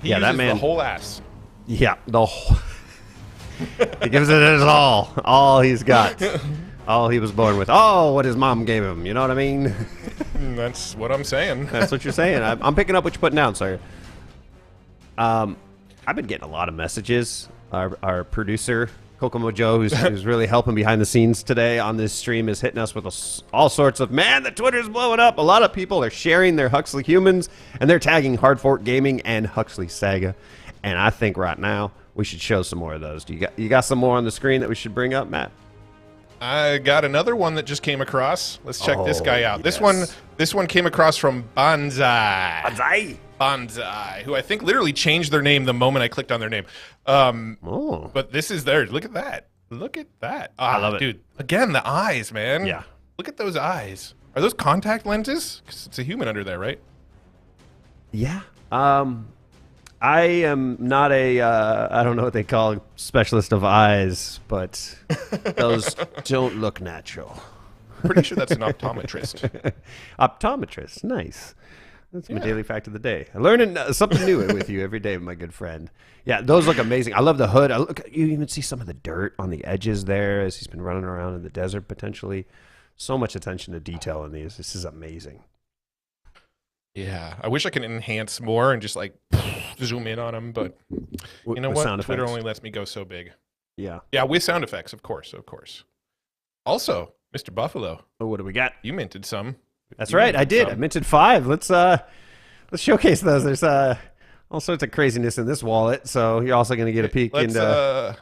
He uses the whole ass. Yeah, the whole... he gives it his all he's got. All he was born with. Oh, what his mom gave him. You know what I mean? That's what I'm saying. That's what you're saying. I'm picking up what you're putting down, sir. I've been getting a lot of messages. Our producer, Kokomo Joe, who's really helping behind the scenes today on this stream, is hitting us with all sorts of, man, the Twitter's blowing up. A lot of people are sharing their Huxley Humans, and they're tagging Hard Fork Gaming and Huxley Saga. And I think right now we should show some more of those. You got some more on the screen that we should bring up, Matt? I got another one that just came across. Let's check this guy out. Yes. This one came across from Bonsai, who I think literally changed their name the moment I clicked on their name. But this is theirs. Look at that. Look at that. I love it. Dude, again, the eyes, man. Yeah. Look at those eyes. Are those contact lenses? 'Cause it's a human under there, right? Yeah. I am not a, I don't know what they call a specialist of eyes, but those don't look natural. Pretty sure that's an optometrist. Optometrist, nice. That's my daily fact of the day. I'm learning something new with you every day, my good friend. Yeah, those look amazing. I love the hood. You even see some of the dirt on the edges there as he's been running around in the desert potentially. So much attention to detail in these. This is amazing. Yeah, I wish I could enhance more and just like zoom in on them, but you know what? Twitter only lets me go so big. Yeah. Yeah, with sound effects, of course. Also, Mr. Buffalo. Oh, what do we got? You minted some. That's right, I did. I minted 5. Let's showcase those. There's all sorts of craziness in this wallet, so you're also going to get a peek into.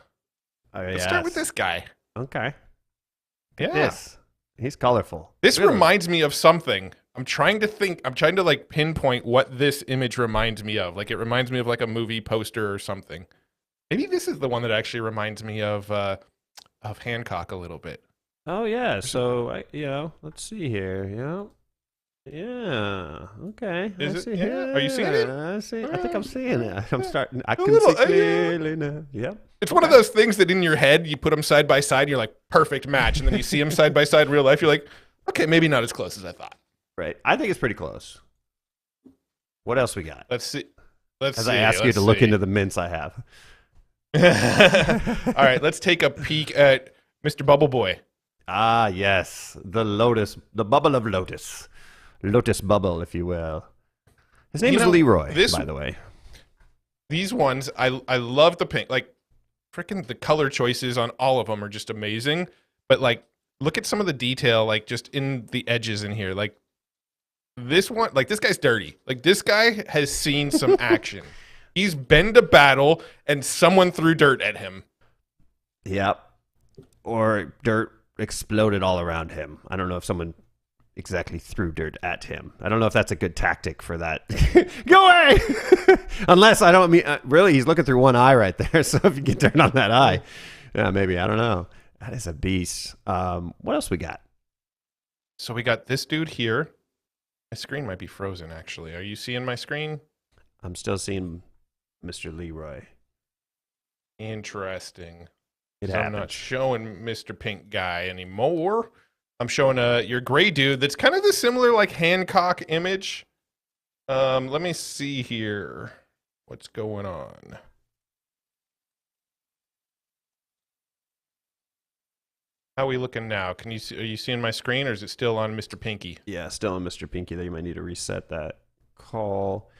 Let's start with this guy. Okay. Yeah. This. He's colorful. This reminds me of something. I'm trying to like pinpoint what this image reminds me of. Like it reminds me of like a movie poster or something. Maybe this is the one that actually reminds me of Hancock a little bit. Oh yeah. So let's see here. Yeah. Okay. Is it? Yeah. Are you seeing it? I think I'm seeing it. I'm starting. I can see clearly now. Yep. It's one of those things that in your head you put them side by side. And you're like perfect match, and then you see them side by side in real life. You're like, okay, maybe not as close as I thought. Right. I think it's pretty close. What else we got? Let's see. I ask you to look into the mints I have. All right. Let's take a peek at Mr. Bubble Boy. Ah, yes. The bubble of Lotus. Lotus bubble, if you will. His name is Leroy, by the way. These ones, I love the pink. Like, freaking the color choices on all of them are just amazing. But, like, look at some of the detail, like, just in the edges in here. Like, this one, like, this guy's dirty. Like, this guy has seen some action. He's been to battle, and someone threw dirt at him. Yep. Or dirt exploded all around him. I don't know if someone exactly threw dirt at him. I don't know if that's a good tactic for that. Go away! Unless I don't mean, really, he's looking through one eye right there. So if you get dirt on that eye, yeah, maybe. I don't know. That is a beast. What else we got? So we got this dude here. My screen might be frozen, actually. Are you seeing my screen? I'm still seeing Mr. Leroy. Interesting. I'm not showing Mr. Pink Guy anymore. I'm showing your gray dude that's kind of the similar like Hancock image. Let me see here. What's going on? How are we looking now? Are you seeing my screen, or is it still on Mr. Pinky? Yeah, still on Mr. Pinky there. You might need to reset that call.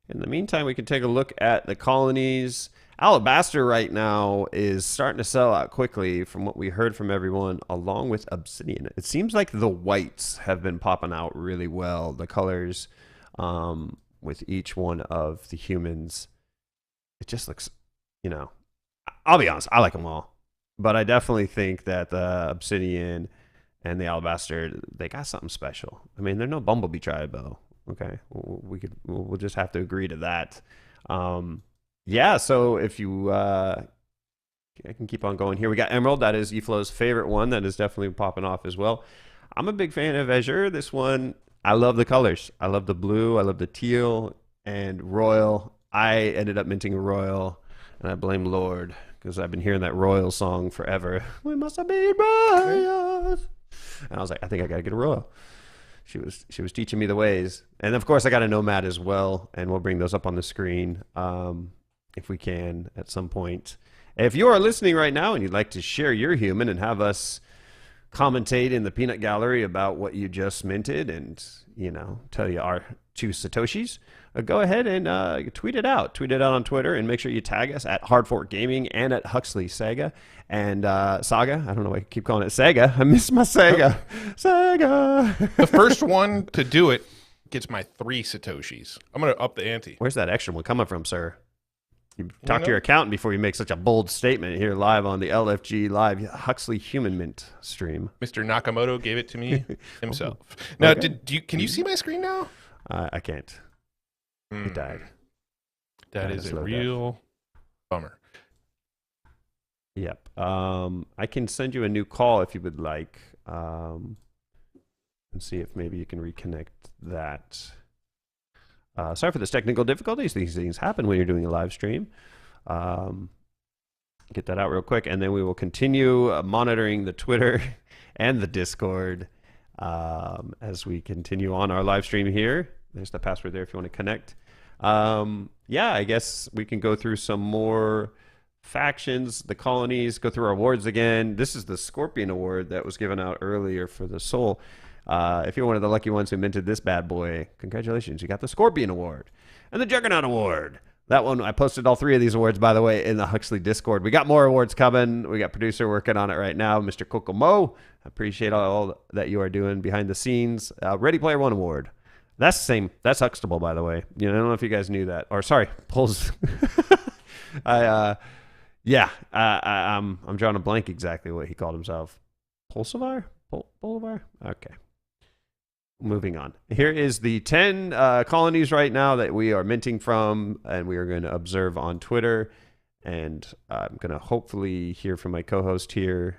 In the meantime, we can take a look at the colonies. Alabaster right now is starting to sell out quickly from what we heard from everyone, along with Obsidian. It seems like the whites have been popping out really well. The colors with each one of the humans. It just looks, I'll be honest, I like them all. But I definitely think that the Obsidian and the Alabaster, they got something special. I mean, they're no Bumblebee tribe, though. Okay, we'll just have to agree to that. Yeah, so if you, I can keep on going here. We got Emerald. That is eFlow's favorite one. That is definitely popping off as well. I'm a big fan of Azure. This one, I love the colors. I love the blue. I love the teal and royal. I ended up minting a royal, and I blame Lord because I've been hearing that royal song forever. We must have been royals. And I was like, I think I got to get a royal. She was teaching me the ways. And of course, I got a nomad as well, and we'll bring those up on the screen if we can at some point. If you are listening right now and you'd like to share your human and have us commentate in the peanut gallery about what you just minted and, tell you our 2 Satoshis, go ahead and tweet it out. Tweet it out on Twitter and make sure you tag us at Hardfork Gaming and at Huxley Saga. And Saga, I don't know why I keep calling it Sega. I miss my Sega. Sega. The first one to do it gets my 3 Satoshis. I'm going to up the ante. Where's that extra one coming from, sir? You talk to your accountant before you make such a bold statement here live on the LFG Live Huxley Human Mint stream. Mr. Nakamoto gave it to me himself. Now, Okay. Can you see my screen now? I can't. It died. That is a real bummer. Yep. I can send you a new call if you would like, and see if maybe you can reconnect that. Sorry for this technical difficulties. These things happen when you're doing a live stream. Get that out real quick, and then we will continue monitoring the Twitter and the Discord as we continue on our live stream here. There's the password there if you want to connect. Yeah, I guess we can go through some more factions, the colonies, go through our awards again. This is the Scorpion Award that was given out earlier for the Soul. If you're one of the lucky ones who minted this bad boy, congratulations, you got the Scorpion Award and the Juggernaut Award. That one, I posted all 3 of these awards, by the way, in the Huxley Discord. We got more awards coming. We got producer working on it right now, Mr. Kokomo. I appreciate all that you are doing behind the scenes. Ready Player One Award. That's the same. That's Huxtable, by the way. I don't know if you guys knew that. Or sorry, Pulse. I'm drawing a blank exactly what he called himself. Pulsivar? Bolivar? Okay. Moving on. Here is the 10 colonies right now that we are minting from, and we are going to observe on Twitter. And I'm going to hopefully hear from my co-host here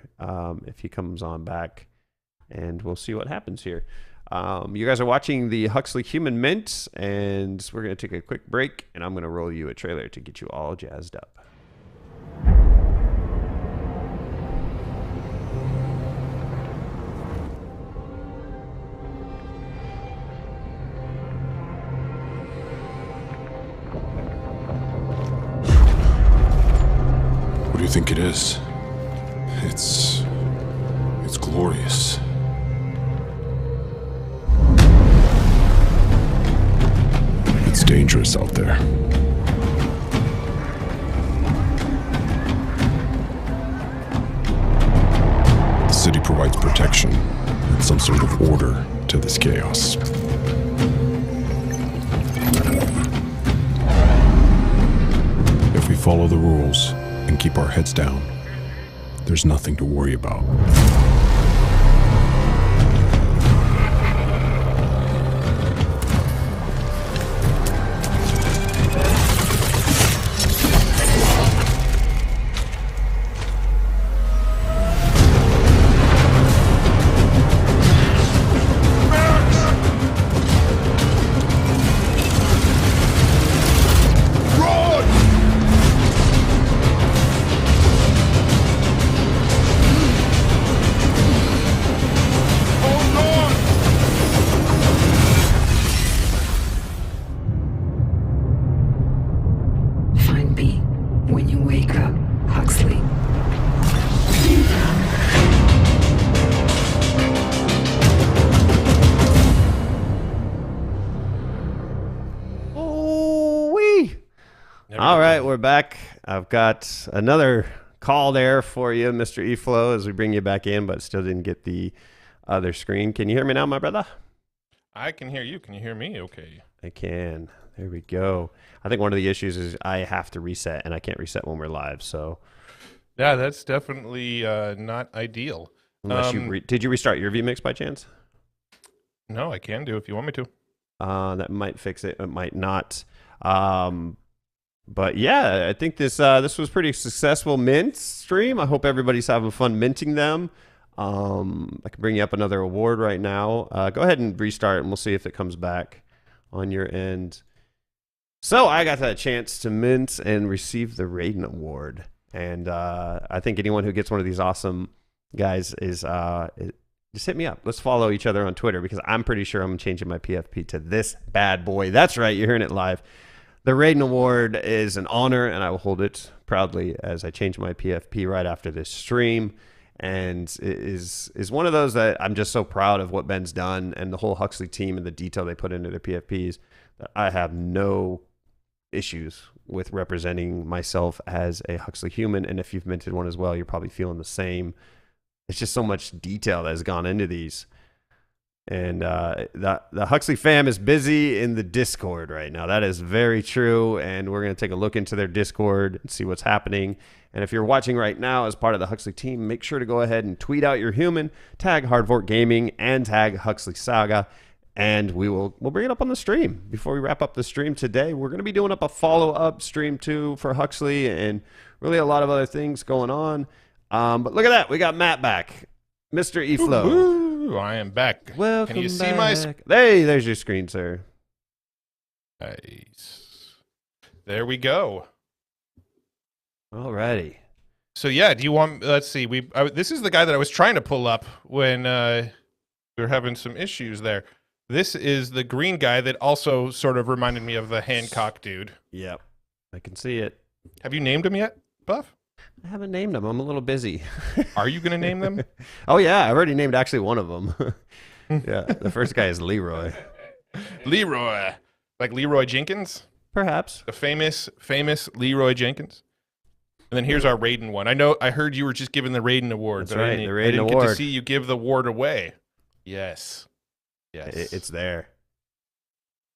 if he comes on back, and we'll see what happens here. You guys are watching the Huxley Human Mint, and we're going to take a quick break, and I'm going to roll you a trailer to get you all jazzed up. What do you think it is? It's glorious. It's dangerous out there. The city provides protection and some sort of order to this chaos. If we follow the rules and keep our heads down, there's nothing to worry about. Find B when you wake up, Huxley. Oh-wee. All right, we're back. I've got another call there for you, Mr. E-Flow, as we bring you back in, but still didn't get the other screen. Can you hear me now, my brother? I can hear you. Can you hear me? Okay. I can. There we go. I think one of the issues is I have to reset, and I can't reset when we're live. So, Yeah, that's definitely not ideal. unless did you restart your vMix by chance? No, I can do if you want me to. That might fix it. It might not. But yeah, I think this was pretty successful mint stream. I hope everybody's having fun minting them. I can bring you up another award right now. Go ahead and restart, and we'll see if it comes back on your end. So I got that chance to mint and receive the Raiden Award. And I think anyone who gets one of these awesome guys is just hit me up. Let's follow each other on Twitter, because I'm pretty sure I'm changing my PFP to this bad boy. That's right. You're hearing it live. The Raiden Award is an honor, and I will hold it proudly as I change my PFP right after this stream. And it is one of those that I'm just so proud of what Ben's done and the whole Huxley team and the detail they put into their PFPs, that I have no issues with representing myself as a Huxley Human. And if you've minted one as well, you're probably feeling the same. It's just so much detail that has gone into these. And the Huxley fam is busy in the Discord right now. That is very true. And we're going to take a look into their Discord and see what's happening. And if you're watching right now as part of the Huxley team, make sure to go ahead and tweet out your human, tag Hardfork Gaming, and tag Huxley Saga. And we'll bring it up on the stream. Before we wrap up the stream today, we're going to be doing up a follow-up stream too for Huxley, and really a lot of other things going on. But look at that. We got Matt back. Mr. E-Flow. Ooh, I am back. Welcome Can you see back. my Hey, there's your screen, sir. Nice. There we go. Alrighty. So yeah, do you want? Let's see. This is the guy that I was trying to pull up when we were having some issues there. This is the green guy that also sort of reminded me of the Hancock dude. Yep. I can see it. Have you named him yet, Buff? I haven't named them. I'm a little busy. Are you going to name them? Oh, yeah. I've already named actually one of them. Yeah. The first guy is Leroy. Leroy. Like Leroy Jenkins? Perhaps. The famous Leroy Jenkins. And then here's our Raiden one. I heard you were just giving the Raiden award. That's but right, I the didn't Raiden get award. to see you give the award away. Yes. Yes. It's there.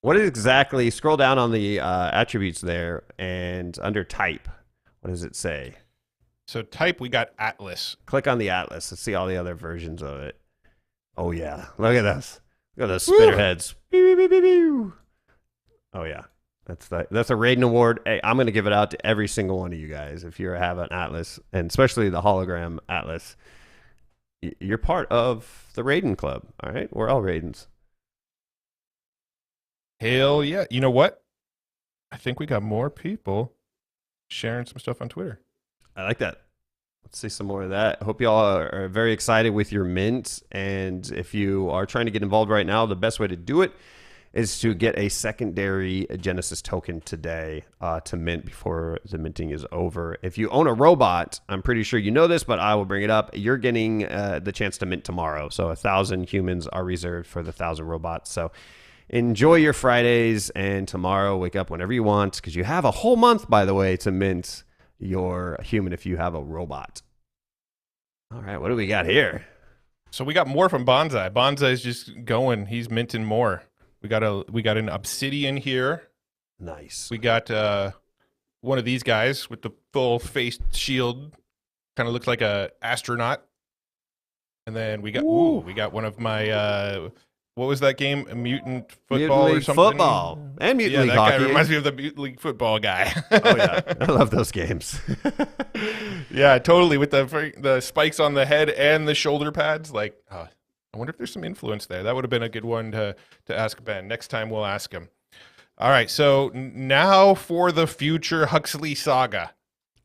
What is exactly, scroll down on the attributes there, and under type, what does it say? So type, we got Atlas. Click on the Atlas. Let's see all the other versions of it. Oh, yeah. Look at this. Look at those spitter heads. Beep, beep, beep, beep. Oh, yeah. That's a Raiden award. Hey, I'm going to give it out to every single one of you guys. If you have an Atlas, and especially the hologram Atlas, you're part of the Raiden Club. All right? We're all Raidens. Hell yeah. You know what? I think we got more people sharing some stuff on Twitter. I like that. Let's see some more of that. I hope you all are very excited with your mints. And if you are trying to get involved right now, the best way to do it is to get a secondary Genesis token today to mint before the minting is over. If you own a robot, I'm pretty sure you know this, but I will bring it up. You're getting the chance to mint tomorrow. So 1,000 humans are reserved for the 1,000 robots. So enjoy your Fridays, and tomorrow wake up whenever you want, because you have a whole month, by the way, to mint your human if you have a robot. All right, what do we got here? So we got more from Bonsai. Bonsai is just going. He's minting more. We got an obsidian here. Nice. We got one of these guys with the full face shield. Kind of looks like a astronaut. And then we got one of my what was that game? A mutant football or something? Football and mutant league that hockey. guy reminds me of the mutant league football guy. Oh yeah, I love those games. Yeah, totally. With the spikes on the head and the shoulder pads. Like, I wonder if there's some influence there. That would have been a good one to ask Ben. Next time we'll ask him. All right, so now for the future Huxley saga.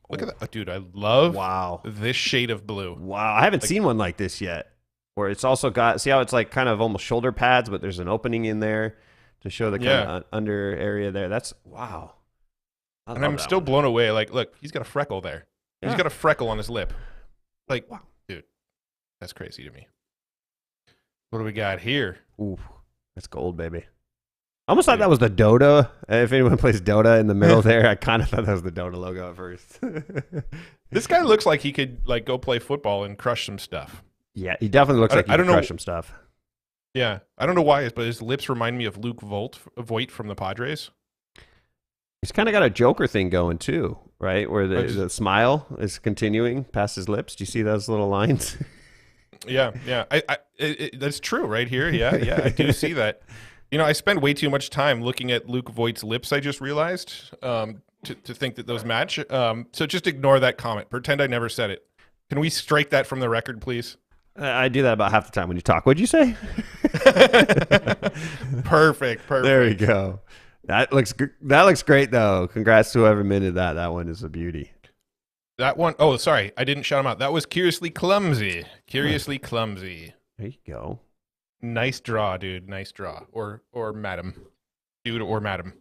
Look at that, dude! I love this shade of blue. Wow, I haven't seen one like this yet. Where it's also got, see how it's like kind of almost shoulder pads, but there's an opening in there to show the kind of under area there. That's, wow. And I'm still blown away. Like, look, he's got a freckle there. Yeah. He's got a freckle on his lip. Like, wow, dude, that's crazy to me. What do we got here? Ooh, that's gold, baby. I almost thought that was the Dota. If anyone plays Dota in the middle there, I kind of thought that was the Dota logo at first. This guy looks like he could like go play football and crush some stuff. Yeah, he definitely looks like he can crush some stuff. Yeah, I don't know why, but his lips remind me of Luke Voigt from the Padres. He's kind of got a Joker thing going too, right? Where the smile is continuing past his lips. Do you see those little lines? Yeah. That's true right here. Yeah, I do see that. You know, I spend way too much time looking at Luke Voigt's lips, I just realized, to think that those match. So just ignore that comment. Pretend I never said it. Can we strike that from the record, please? I do that about half the time when you talk. What'd you say? Perfect. There we go. That looks great though. Congrats to whoever minted that. That one is a beauty. That one, oh, sorry. I didn't shout him out. That was Curiously Clumsy. Curiously Clumsy. There you go. Nice draw, dude. Nice draw. Or madam. Dude or madam.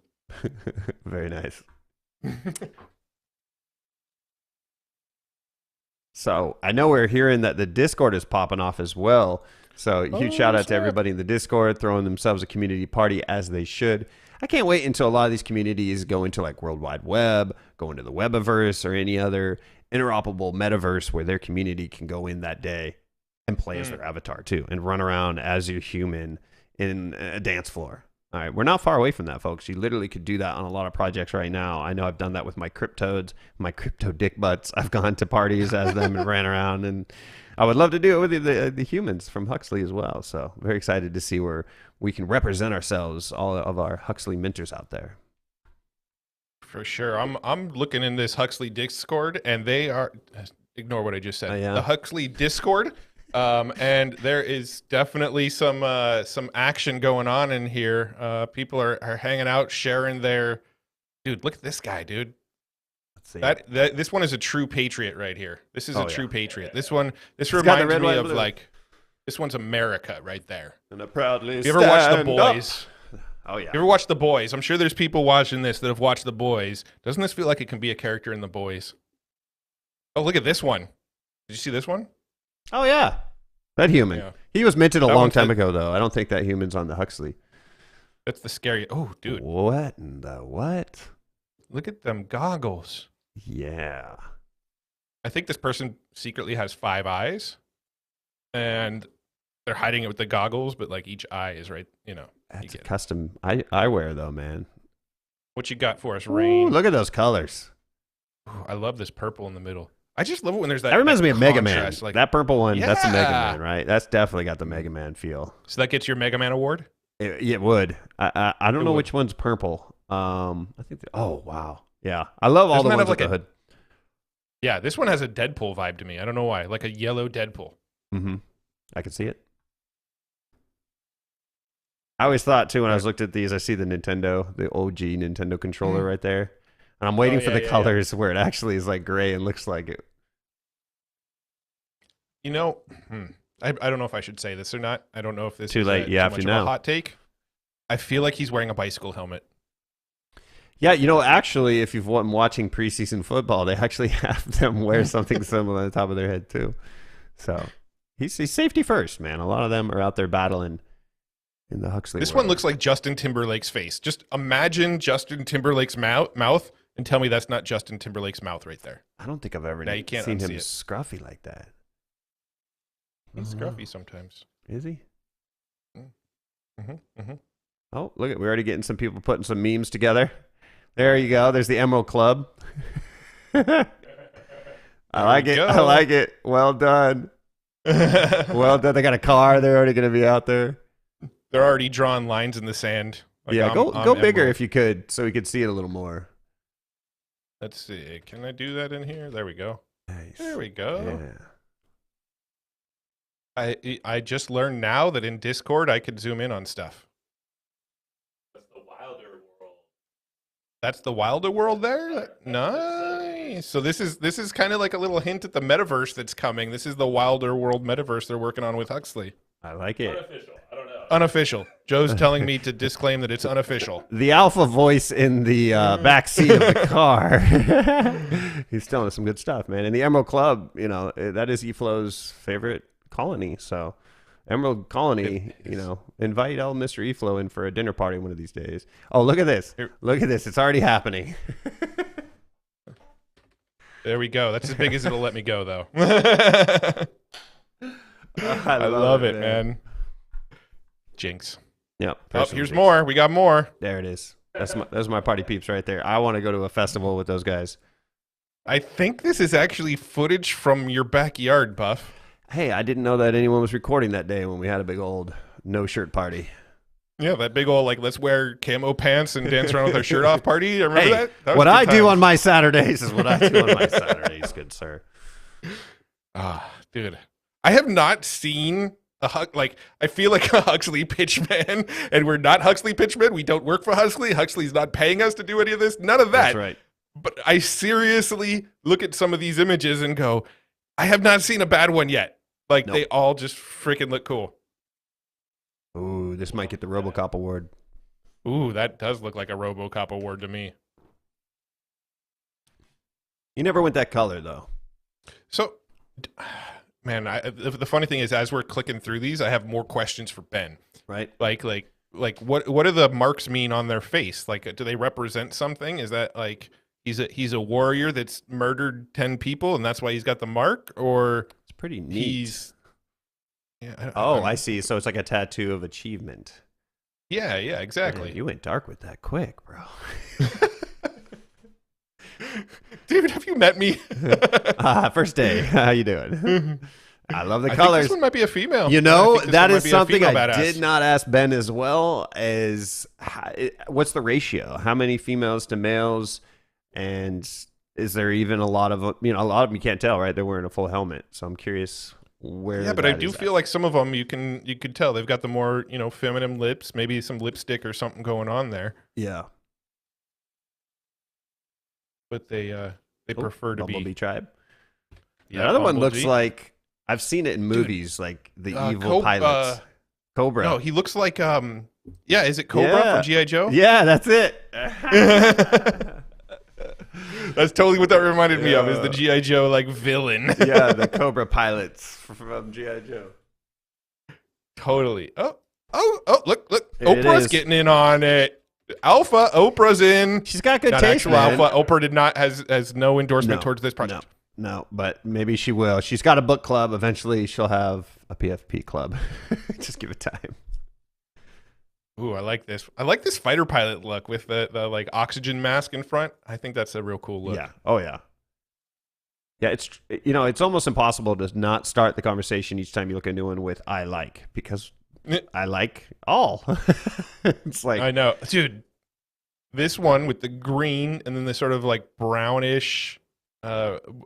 Very nice. So I know we're hearing that the Discord is popping off as well. So huge shout out to everybody in the Discord throwing themselves a community party as they should. I can't wait until a lot of these communities go into like World Wide Web, go into the Webiverse or any other interoperable metaverse where their community can go in that day and play as their avatar too and run around as your human in a dance floor. All right, we're not far away from that, folks. You literally could do that on a lot of projects right now. I know I've done that with my cryptodes, my crypto dick butts. I've gone to parties as them and ran around, and I would love to do it with the humans from Huxley as well. So very excited to see where we can represent ourselves, all of our Huxley minters out there. For sure. I'm looking in this Huxley Discord, and they are, ignore what I just said. Yeah. The Huxley Discord. And there is definitely some action going on in here. People are hanging out, sharing their. Dude, look at this guy, dude. Let's see. This one is a true patriot right here. This is a true patriot. This reminds red, me white, of blue. like, this one's America right there. And I proudly You ever watched The stand Boys? up. Oh yeah. You ever watched The Boys? I'm sure there's people watching this that have watched The Boys. Doesn't this feel like it can be a character in The Boys? Oh, look at this one. Did you see this one? Oh yeah. That human. Yeah. He was minted a That long one's time the- ago though. I don't think that human's on the Huxley. That's the scary. Oh, dude. What in the what? Look at them goggles. Yeah. I think this person secretly has 5 eyes, and they're hiding it with the goggles, but like each eye is right, you know. You That's a get it. custom eyewear though, man. What you got for us, Ooh, Rain? look at those colors. Ooh, I love this purple in the middle. I just love it when there's that. That reminds me of Mega Man. contrast, like, That purple one, that's a Mega Yeah. Man, right? That's definitely got the Mega Man feel. so that gets your Mega Man award. It would. I don't It know would. which one's purple. I think. Oh wow. Yeah, I love all Doesn't the that ones have with like the a- hood. Yeah, this one has a Deadpool vibe to me. I don't know why, like a yellow Deadpool. Mm-hmm. I can see it. I always thought too when I was looked at these, I see the OG Nintendo controller right there, and I'm waiting for the colors where it actually is like gray and looks like it. You know, I don't know if I should say this or not. I don't know if this Too is late. You too have much to of a know. hot take. I feel like he's wearing a bicycle helmet. Yeah, you know, actually, if you've been watching preseason football, they actually have them wear something similar on the top of their head too. So he's safety first, man. A lot of them are out there battling in the Huxley. This world. one looks like Justin Timberlake's face. Just imagine Justin Timberlake's mouth and tell me that's not Justin Timberlake's mouth right there. I don't think I've ever Now you can't seen him unsee it. scruffy like that. He's scruffy sometimes. Is he? Mm-hmm. Oh, look at we're already getting some people putting some memes together. There you go. There's the Emerald Club. I like it. go. I like it. Well done. Well done. They got a car. They're already going to be out there. They're already drawing lines in the sand. Like, Yeah, I'm go bigger Emerald. if you could, so we could see it a little more. Let's see. Can I do that in here? There we go. Nice. There we go. Yeah. I just learned now that in Discord I could zoom in on stuff. That's the Wilder world there? Nice. So this is kind of like a little hint at the metaverse that's coming. This is the Wilder world metaverse they're working on with Huxley. I like it. Unofficial. Joe's telling me to disclaim that it's unofficial. The alpha voice in the back seat of the car. He's telling us some good stuff, man. And the Emerald Club, you know, that is eFlow's favorite colony. So Emerald Colony, you know, invite Mr. eFlow in for a dinner party one of these days. Oh, look at this. Look at this. It's already happening. There we go. That's as big as it'll let me go, though. I love it, man. Jinx. Yep. Oh, here's more. We got more. There it is. That's my party peeps right there. I want to go to a festival with those guys. I think this is actually footage from your backyard, Buff. Hey, I didn't know that anyone was recording that day when we had a big old no-shirt party. Yeah, that big old, like, let's wear camo pants and dance around with our shirt off party. Remember Hey, that? That was what good I do times. on my Saturdays is what I do on my Saturdays, good sir. Ah, dude. I have not seen like I feel like a Huxley pitchman, and we're not Huxley pitchmen. We don't work for Huxley. Huxley's not paying us to do any of this. None of that. That's right. But I seriously look at some of these images and go, I have not seen a bad one yet. Like they all just freaking look cool. Ooh, this might get the RoboCop award. Ooh, that does look like a RoboCop award to me. You never went that color though. So, man, the funny thing is, as we're clicking through these, I have more questions for Ben. Right? Like what do the marks mean on their face? Like, do they represent something? Is that like he's a warrior that's murdered 10 people and that's why he's got the mark, or It's pretty neat. I I see. So it's like a tattoo of achievement. yeah, exactly. Man, you went dark with that quick, bro. Dude, have you met me? First day. How you doing? I love the I colors. think this one might be a female. You know, I think this that one might is be a something female I badass. did not ask Ben as well. Is what's the ratio? How many females to males? And is there even a lot of a lot of them you can't tell, right? They're wearing a full helmet, so I'm curious where. Yeah, but I that do is feel like some of them you could tell they've got the more feminine lips, maybe some lipstick or something going on there. Yeah, But they prefer to Bumblebee be. Tribe. Yeah, The other one looks Bumblebee. like I've seen it in movies, like the evil Cobra. pilots. Cobra. No, he looks like is it Cobra Yeah. from G.I. Joe? Yeah, that's it. That's totally what that reminded me of, is the G.I. Joe like villain. Yeah, the Cobra pilots from G.I. Joe. Totally. Oh, look. It Oprah's is. getting in on it. Alpha, Oprah's in. She's got good Not taste, actual man. Alpha. Oprah did not has no endorsement No, towards this project. No, but maybe she will. She's got a book club. Eventually, she'll have a PFP club. Just give it time. Ooh, I like this. I like this fighter pilot look with the like oxygen mask in front. I think that's a real cool look. Yeah. Oh, yeah. Yeah, it's almost impossible to not start the conversation each time you look at a new one with "I like," because I like all. It's like I know, dude. This one with the green and then the sort of like brownish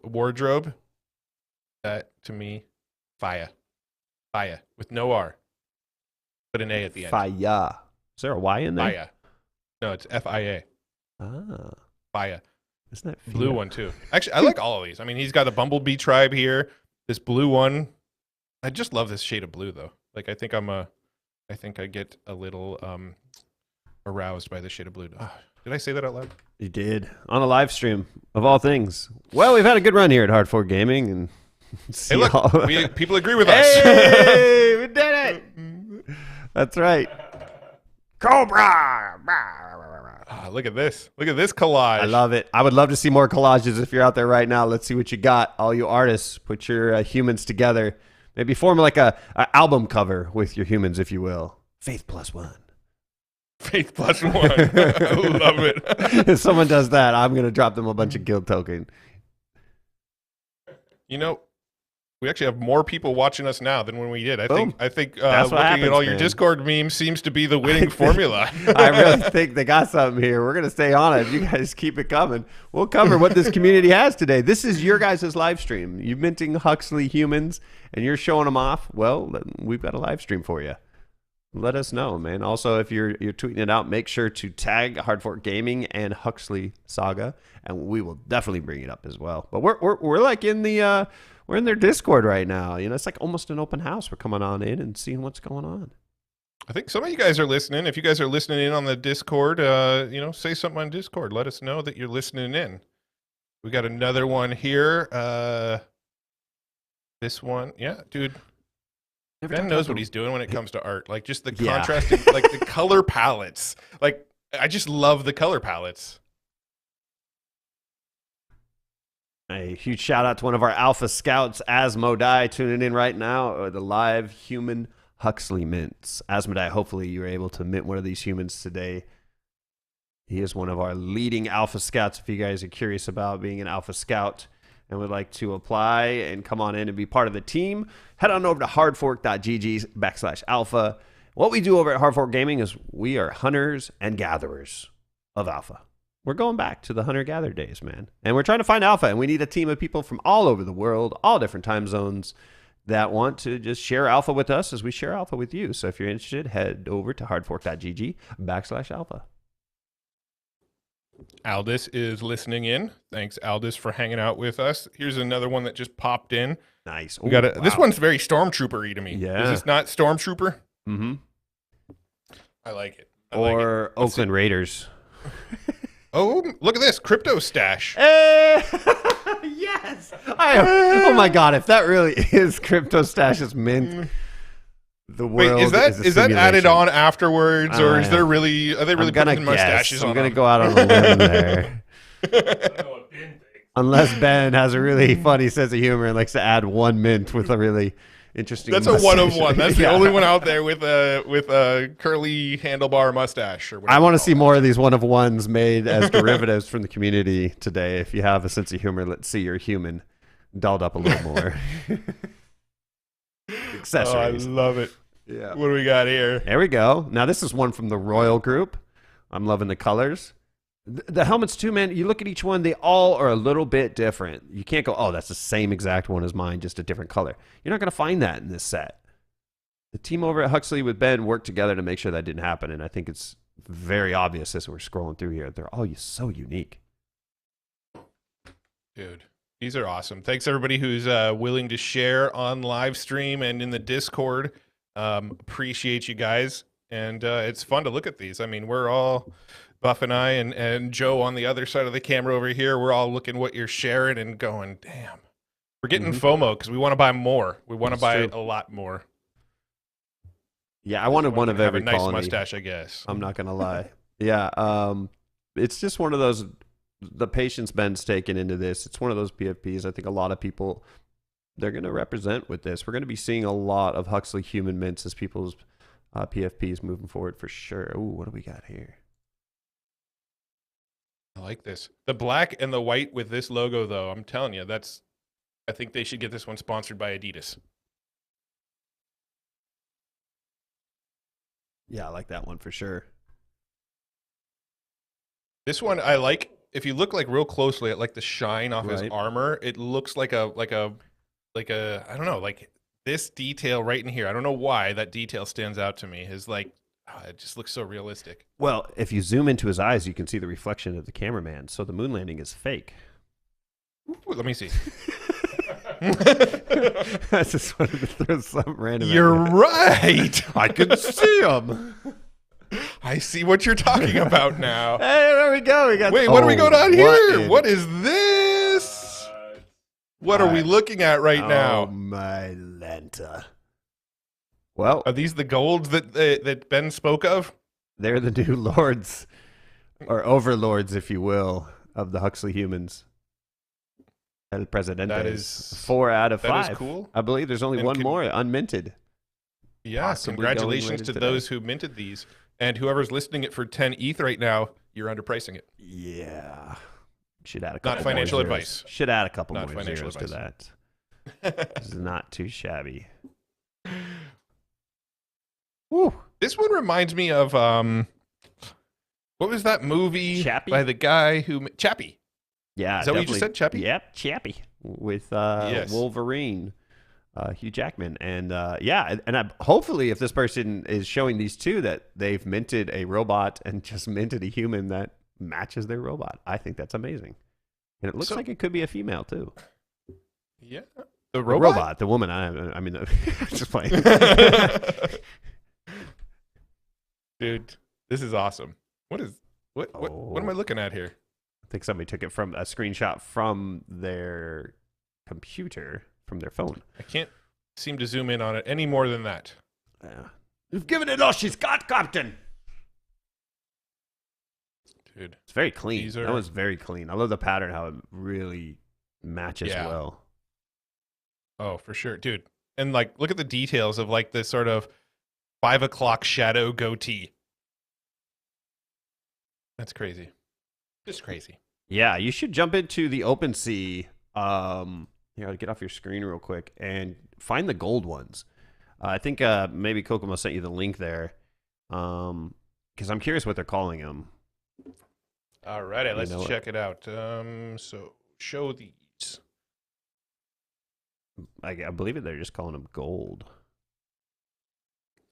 wardrobe. That to me, fire with no R, but an A at the end. Faya. Is there a Y in there? Fire. No, it's FIA. Ah, Fire. isn't that Blue Fia? one too. Actually, I like all of these. I mean, he's got the Bumblebee tribe here. This blue one. I just love this shade of blue though. Like I think I get a little aroused by the shade of blue. Oh, did I say that out loud? You did on a live stream of all things. Well, we've had a good run here at Hard Fork Gaming, and Hey, look, people agree with us. Hey, we did it! That's right. Cobra. Ah, look at this. Look at this collage. I love it. I would love to see more collages if you're out there right now. Let's see what you got. All you artists, put your humans together. Maybe form like a album cover with your humans, if you will. Faith plus one. Faith plus one. I love it. If someone does that, I'm going to drop them a bunch of guild token. You know, we actually have more people watching us now than when we did. I Boom. think That's looking what at happens, all your man. Discord memes seems to be the winning formula. I really think they got something here. We're going to stay on it. You guys keep it coming. We'll cover what this community has today. This is your guys' live stream. You're minting Huxley humans, and you're showing them off. Well, then we've got a live stream for you. Let us know, man. Also, if you're tweeting it out, make sure to tag Hard Fork Gaming and Huxley Saga, and we will definitely bring it up as well. But we're like in the we're in their Discord right now. You know, it's like almost an open house. We're coming on in and seeing what's going on. I think some of you guys are listening. If you guys are listening in on the Discord, say something on Discord. Let us know that you're listening in. We got another one here. This one, yeah, dude. Ben knows what he's doing when it comes to art. Like just the Yeah. contrasting, like the color palettes. Like I just love the color palettes. A huge shout out to one of our Alpha Scouts, Asmodai, tuning in right now. The live human Huxley mints. Asmodai, hopefully you're able to mint one of these humans today. He is one of our leading Alpha Scouts. If you guys are curious about being an Alpha Scout and would like to apply and come on in and be part of the team, head on over to hardfork.gg/alpha. What we do over at Hard Fork Gaming is we are hunters and gatherers of alpha. We're going back to the hunter-gatherer days, man. And we're trying to find alpha, and we need a team of people from all over the world, all different time zones, that want to just share alpha with us as we share alpha with you. So if you're interested, head over to hardfork.gg/alpha. Aldous is listening in. Thanks, Aldous, for hanging out with us. Here's another one that just popped in. Nice. We got Ooh, This wow. one's very Stormtrooper-y to me. Yeah. Is this not Stormtrooper? Mm-hmm. I like it. Or Oakland Raiders. Oh, look at this. Crypto Stash. Yes. Oh my God! If that really is Crypto Stash's mint, the world Wait, is that added on afterwards, or are they really putting mustaches on? I'm gonna go out on a limb there. Unless Ben has a really funny sense of humor and likes to add one mint with a really interesting. That's mustache. a one of one. That's the Yeah. only one out there with a curly handlebar mustache. Or whatever I want to you see call more of these one of ones made as derivatives from the community today. If you have a sense of humor, let's see your human dolled up a little more. it. Accessories. Oh, I love it. Yeah. What do we got here? There we go. Now this is one from the Royal Group. I'm loving the colors. The helmets too, man. You look at each one; they all are a little bit different. You can't go, "Oh, that's the same exact one as mine, just a different color." You're not going to find that in this set. The team over at Huxley with Ben worked together to make sure that didn't happen, and I think it's very obvious as we're scrolling through here. They're all so unique. Dude, these are awesome. Thanks everybody who's willing to share on live stream and in the Discord. Appreciate you guys, and it's fun to look at these. I mean, we're all Buff and I and Joe on the other side of the camera over here. We're all looking what you're sharing and going, damn. We're getting FOMO because we want to buy more. We want to buy a lot more. Yeah, I wanted one of Have every a nice colony. mustache, I guess. I'm not gonna lie. Yeah, it's just one of those. The patience Ben's taken into this. It's one of those PFPs. I think a lot of people they're gonna represent with this. We're gonna be seeing a lot of Huxley Human mints as people's PFPs moving forward for sure. Ooh, what do we got here? I like this. The black and the white with this logo, though, I'm telling you, I think they should get this one sponsored by Adidas. Yeah, I like that one for sure. This one I like. If you look like real closely at like the shine off his armor, it looks like a I don't know, like this detail right in here. I don't know why that detail stands out to me. Is like it just looks so realistic. Well, if you zoom into his eyes, you can see the reflection of the cameraman. So the moon landing is fake. Ooh, let me see. I just wanted to throw something random. You're right. I can see him. I see what you're talking about now. Hey, there we go. We got. Wait, what are we going on here? in- What is this? What are we looking at right Oh now? my Lanta. Well, Are these the golds that Ben spoke of? they're the new lords, or overlords, if you will, of the Huxley humans. El Presidente. That is 4 out of 5. that is cool. I believe there's only And one more unminted. Yeah, Possibly going congratulations later to today. those who minted these. And whoever's listing it for 10 ETH right now, you're underpricing it. Yeah. Should add a couple Not financial more zeros. advice. Should add a couple Not more financial zeros to advice. that. This is not too shabby. Woo. This one reminds me of what was that movie Chappie? by the guy who Chappie? Yeah. Is that what you just definitely- said, Chappie? Yep, Chappie. With Yes. Wolverine, Hugh Jackman. And hopefully if this person is showing these two that they've minted a robot and just minted a human that matches their robot. I think that's amazing. And it looks like it could be a female too. Yeah. The The robot? the woman. I mean, just playing. Dude, this is awesome. What am I looking at here? I think somebody took it from a screenshot from their computer, from their phone. I can't seem to zoom in on it any more than that. Yeah. You've given it all she's got, Captain. Dude. It's very clean. These That are- one's very clean. I love the pattern, how it really matches Yeah. well. Oh, for sure. Dude. And like look at the details of like this sort of 5 o'clock shadow goatee. That's crazy. Just crazy. Yeah, you should jump into the OpenSea. Here, I'll get off your screen real quick and find the gold ones. I think maybe Kokomo sent you the link there, because I'm curious what they're calling them. Alrighty, let's know what? check it out. So show these. I believe it. They're just calling them gold.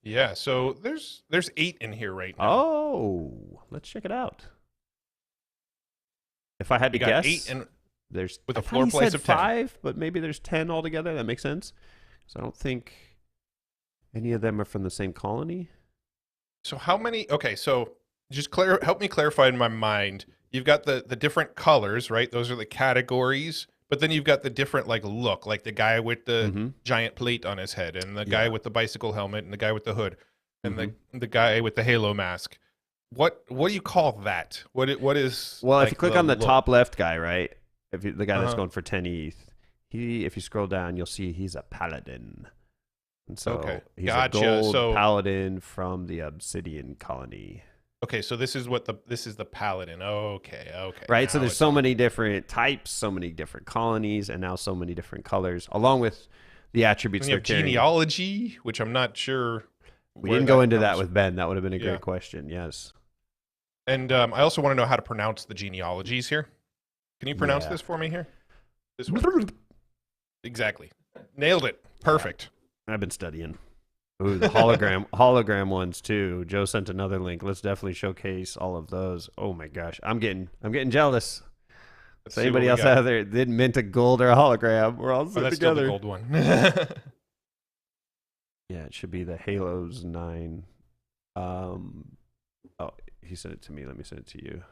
Yeah, so there's 8 in here right now. Oh, let's check it out. If I had to We got guess, 8 and there's with a I thought floor he price said of 10. 5, but maybe there's 10 altogether. That makes sense. So I don't think any of them are from the same colony. So how many? Okay, so just help me clarify in my mind. You've got the different colors, right? Those are the categories. But then you've got the different like look, like the guy with the giant plate on his head, and the guy with the bicycle helmet, and the guy with the hood, and the guy with the halo mask. What do you call that? What is? Well, like, if you click on the look? top left guy, right? The guy that's going for 10 ETH, if you scroll down, you'll see he's a paladin. And so he's a gold paladin from the Obsidian colony. Okay, so this is the paladin. Okay. Right, so there's so many different types, so many different colonies, and now so many different colors, along with the attributes you they're have carrying. genealogy, which I'm not sure. We didn't go into that with Ben. That would have been a great question. Yes. And I also want to know how to pronounce the genealogies here. Can you pronounce this for me here? This one. Exactly. Nailed it. Perfect. I've been studying. Ooh, the hologram ones too. Joe sent another link. Let's definitely showcase all of those. Oh my gosh, I'm getting jealous. If anybody else out there didn't mint a gold or a hologram, we're all sitting that's together. Still the gold one. Yeah, it should be the Halos 9. Oh, he sent it to me. Let me send it to you.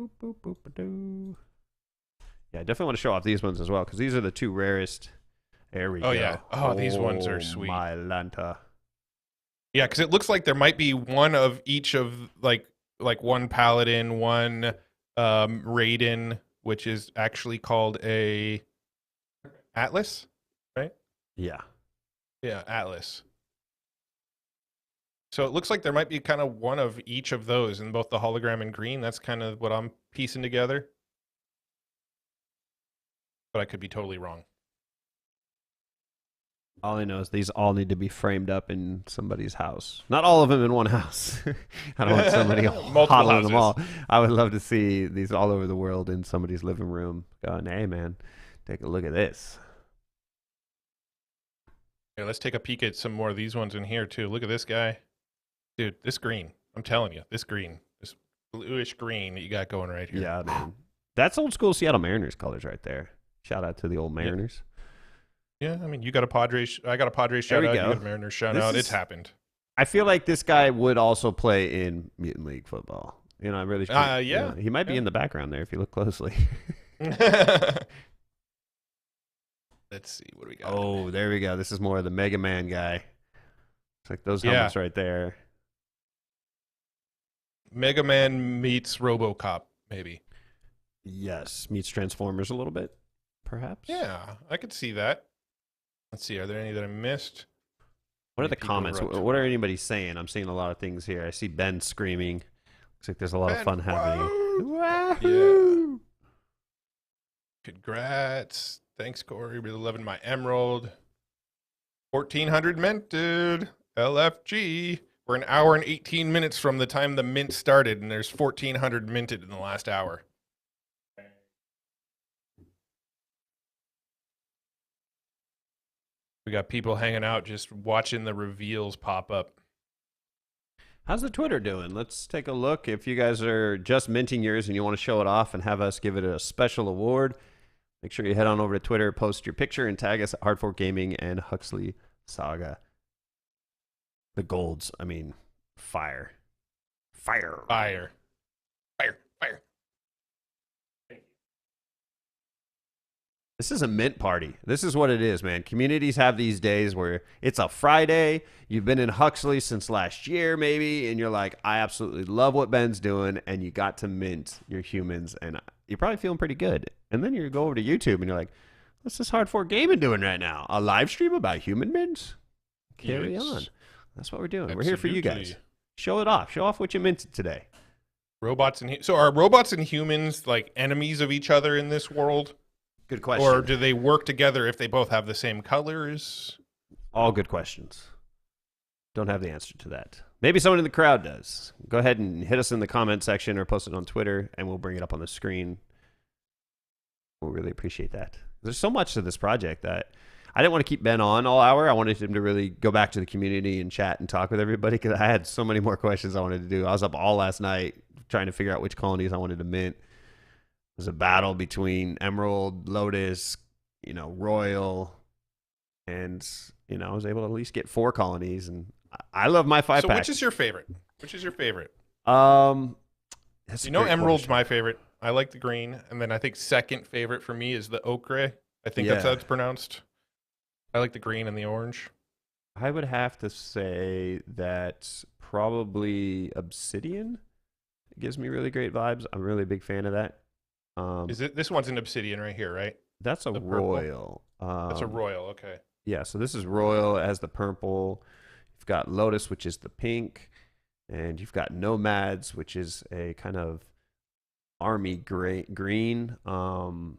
Boop, boop, boop, ba-doo. Yeah, I definitely want to show off these ones as well, because these are the 2 rarest. There we go. Yeah. Oh, these ones are sweet. My Lanta. Yeah, because it looks like there might be one of each of like one paladin, one Raiden, which is actually called a Atlas, right? Yeah. Yeah, Atlas. So it looks like there might be kind of one of each of those in both the hologram and green. That's kind of what I'm piecing together. But I could be totally wrong. All I know is these all need to be framed up in somebody's house. Not all of them in one house. I don't want somebody hodling them all. I would love to see these all over the world in somebody's living room going, hey, man, take a look at this. Yeah, let's take a peek at some more of these ones in here, too. Look at this guy. Dude, this green. I'm telling you, this green. This bluish green that you got going right here. Yeah, man. That's old school Seattle Mariners colors right there. Shout out to the old Mariners. Yeah, I mean, you got a Padres. I got a Padres shout out. You got a Mariners shout out. It's happened. I feel like this guy would also play in Mutant League football. You know, I really. Yeah. You know, he might be in the background there if you look closely. Let's see what do we got. Oh, there we go. This is more of the Mega Man guy. It's like those helmets right there. Mega Man meets RoboCop, maybe. Yes, meets Transformers a little bit, perhaps. Yeah, I could see that. Let's see. Are there any that I missed? What are the comments? What are anybody saying? I'm seeing a lot of things here. I see Ben screaming. Looks like there's a lot of fun happening. Yeah. Congrats. Thanks, Corey. Really loving my emerald. 1,400 mint, dude. LFG. We're an hour and 18 minutes from the time the mint started, and there's 1,400 minted in the last hour. We got people hanging out just watching the reveals pop up. How's the Twitter doing? Let's take a look. If you guys are just minting yours and you want to show it off and have us give it a special award, make sure you head on over to Twitter, post your picture, and tag us at Hard Fork Gaming and Huxley Saga. The golds, I mean, fire. Fire. Fire. Fire. Fire. This is a mint party. This is what it is, man. Communities have these days where it's a Friday. You've been in Huxley since last year, maybe, and you're like, I absolutely love what Ben's doing, and you got to mint your humans, and you're probably feeling pretty good. And then you go over to YouTube, and you're like, what's this Hard Fork Gaming doing right now? A live stream about human mints? Carry on. That's what we're doing. We're here for you guys. Show it off. Show off what you minted today. Robots and so are robots and humans like enemies of each other in this world? Good question. Or do they work together if they both have the same colors? All good questions. Don't have the answer to that. Maybe someone in the crowd does. Go ahead and hit us in the comment section or post it on Twitter, and we'll bring it up on the screen. We'll really appreciate that. There's so much to this project that I didn't want to keep Ben on all hour. I wanted him to really go back to the community and chat and talk with everybody because I had so many more questions I wanted to do. I was up all last night trying to figure out which colonies I wanted to mint. It was a battle between Emerald, Lotus, Royal, and I was able to at least get 4 colonies, and I love my 5-pack. So which is your favorite? That's Emerald's my favorite. I like the green, and then I think second favorite for me is the ochre. I think that's how it's pronounced. I like the green and the orange. I would have to say that probably Obsidian. It gives me really great vibes. I'm really a big fan of that. This one's an Obsidian right here, right? That's a Royal. That's a Royal, okay. Yeah, so this is Royal as the purple. You've got Lotus, which is the pink. And you've got Nomads, which is a kind of army green. I'm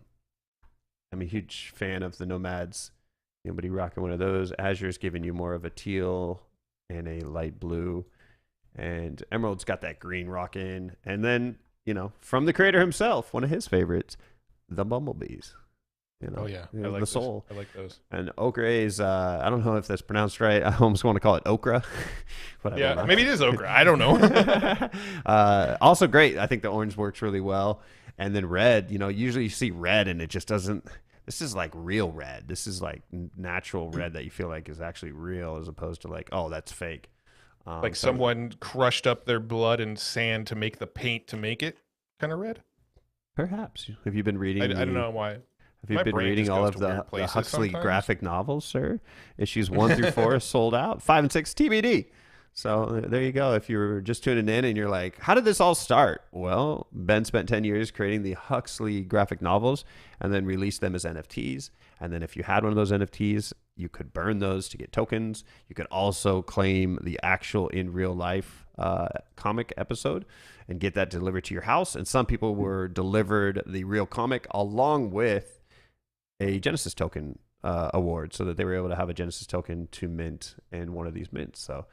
a huge fan of the Nomads. Anybody rocking one of those? Azure's giving you more of a teal and a light blue. And Emerald's got that green rocking. And then, from the creator himself, one of his favorites, the Bumblebees. Oh, yeah. I like the soul. I like those. And ochre is, I don't know if that's pronounced right. I almost want to call it okra. Yeah, maybe it is okra. I don't know. Also great. I think the orange works really well. And then red, usually you see red and it just doesn't. This is like real red. This is like natural red that you feel like is actually real as opposed to like, oh, that's fake. Like someone crushed up their blood and sand to make the paint to make it kind of red? Perhaps. Have you been reading? I don't know why. Have you been reading all of the Huxley graphic novels, sir? Issues 1 through 4 are sold out. 5 and 6 TBD. So there you go. If you're just tuning in and you're like, how did this all start? Well, Ben spent 10 years creating the Huxley graphic novels and then released them as NFTs. And then if you had one of those NFTs, you could burn those to get tokens. You could also claim the actual in real life comic episode and get that delivered to your house. And some people were delivered the real comic along with a Genesis token award so that they were able to have a Genesis token to mint in one of these mints. So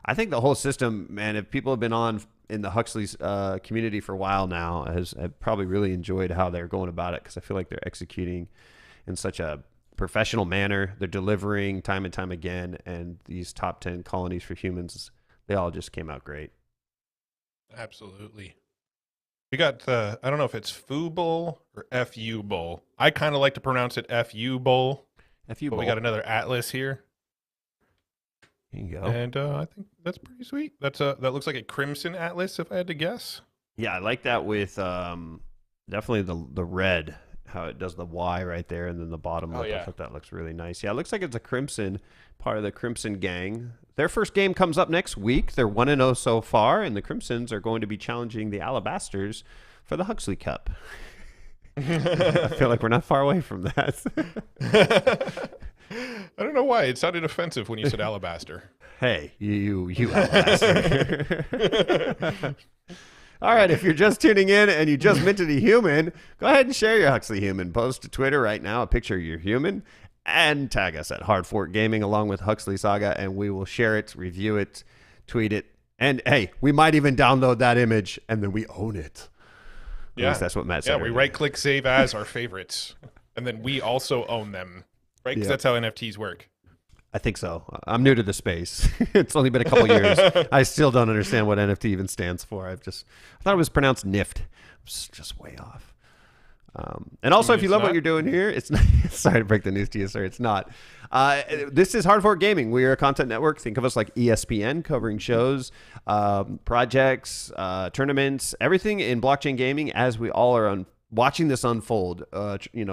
I think the whole system, man, if people have been on in the Huxley's community for a while now, have probably really enjoyed how they're going about it because I feel like they're executing in such a professional manner. They're delivering time and time again, and these top 10 colonies for humans, they all just came out great. Absolutely. We got I don't know if it's Foo Bowl or FU Bowl. I kind of like to pronounce it FU Bowl. FU Bowl. We got another Atlas here. There you go. And I think that's pretty sweet. That looks like a Crimson Atlas, if I had to guess. Yeah, I like that with definitely the red, how it does the Y right there, and then the bottom lip. I thought that looks really nice. Yeah, it looks like it's a Crimson, part of the Crimson gang. Their first game comes up next week. They're 1-0 so far, and the Crimsons are going to be challenging the Alabasters for the Huxley Cup. I feel like we're not far away from that. I don't know why. It sounded offensive when you said alabaster. Hey, you alabaster. All right, if you're just tuning in and you just minted a human, go ahead and share your Huxley Human. Post to Twitter right now a picture of your human and tag us at Hard Fork Gaming along with Huxley Saga, and we will share it, review it, tweet it, and hey, we might even download that image and then we own it. At least that's what Matt said. Yeah, we right-click save as our favorites, and then we also own them, right? Because that's how NFTs work. I think so. I'm new to the space. It's only been a couple years. I still don't understand what NFT even stands for. I thought it was pronounced NIFT. It's just way off. And also, if you love what you're doing here, it's not. Sorry to break the news to you, sir. It's not. This is Hard Fork Gaming. We are a content network. Think of us like ESPN, covering shows, projects, tournaments, everything in blockchain gaming. As we all are watching this unfold,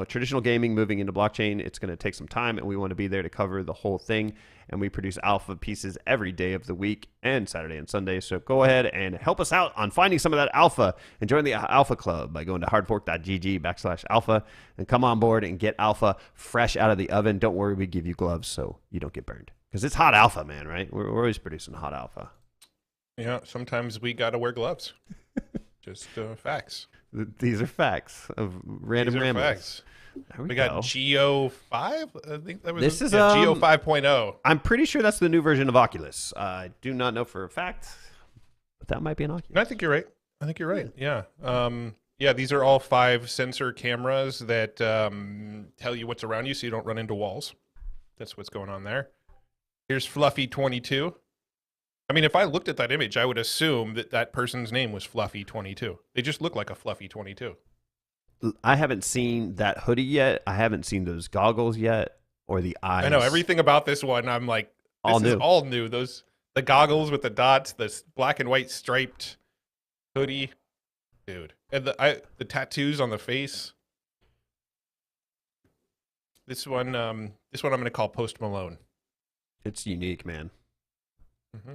traditional gaming moving into blockchain, it's going to take some time, and we want to be there to cover the whole thing. And we produce alpha pieces every day of the week and Saturday and Sunday. So go ahead and help us out on finding some of that alpha and join the Alpha Club by going to hardfork.gg/alpha and come on board and get alpha fresh out of the oven. Don't worry, we give you gloves so you don't get burned because it's hot alpha, man, right? We're always producing hot alpha. Yeah, sometimes we got to wear gloves. Just facts. These are facts of random ramblings. Facts. We got Geo 5. I think that was this is Geo 5.0. I'm pretty sure that's the new version of Oculus. I do not know for a fact, but that might be an Oculus. I think you're right. Yeah. Yeah, these are all 5 sensor cameras that tell you what's around you so you don't run into walls. That's what's going on there. Here's Fluffy 22. I mean, if I looked at that image, I would assume that that person's name was Fluffy 22. They just look like a Fluffy 22. I haven't seen that hoodie yet. I haven't seen those goggles yet, or the eyes. I know everything about this one. I'm like, this is all new. The goggles with the dots, the black and white striped hoodie, dude, and the tattoos on the face. This one I'm going to call Post Malone. It's unique, man. Mm-hmm.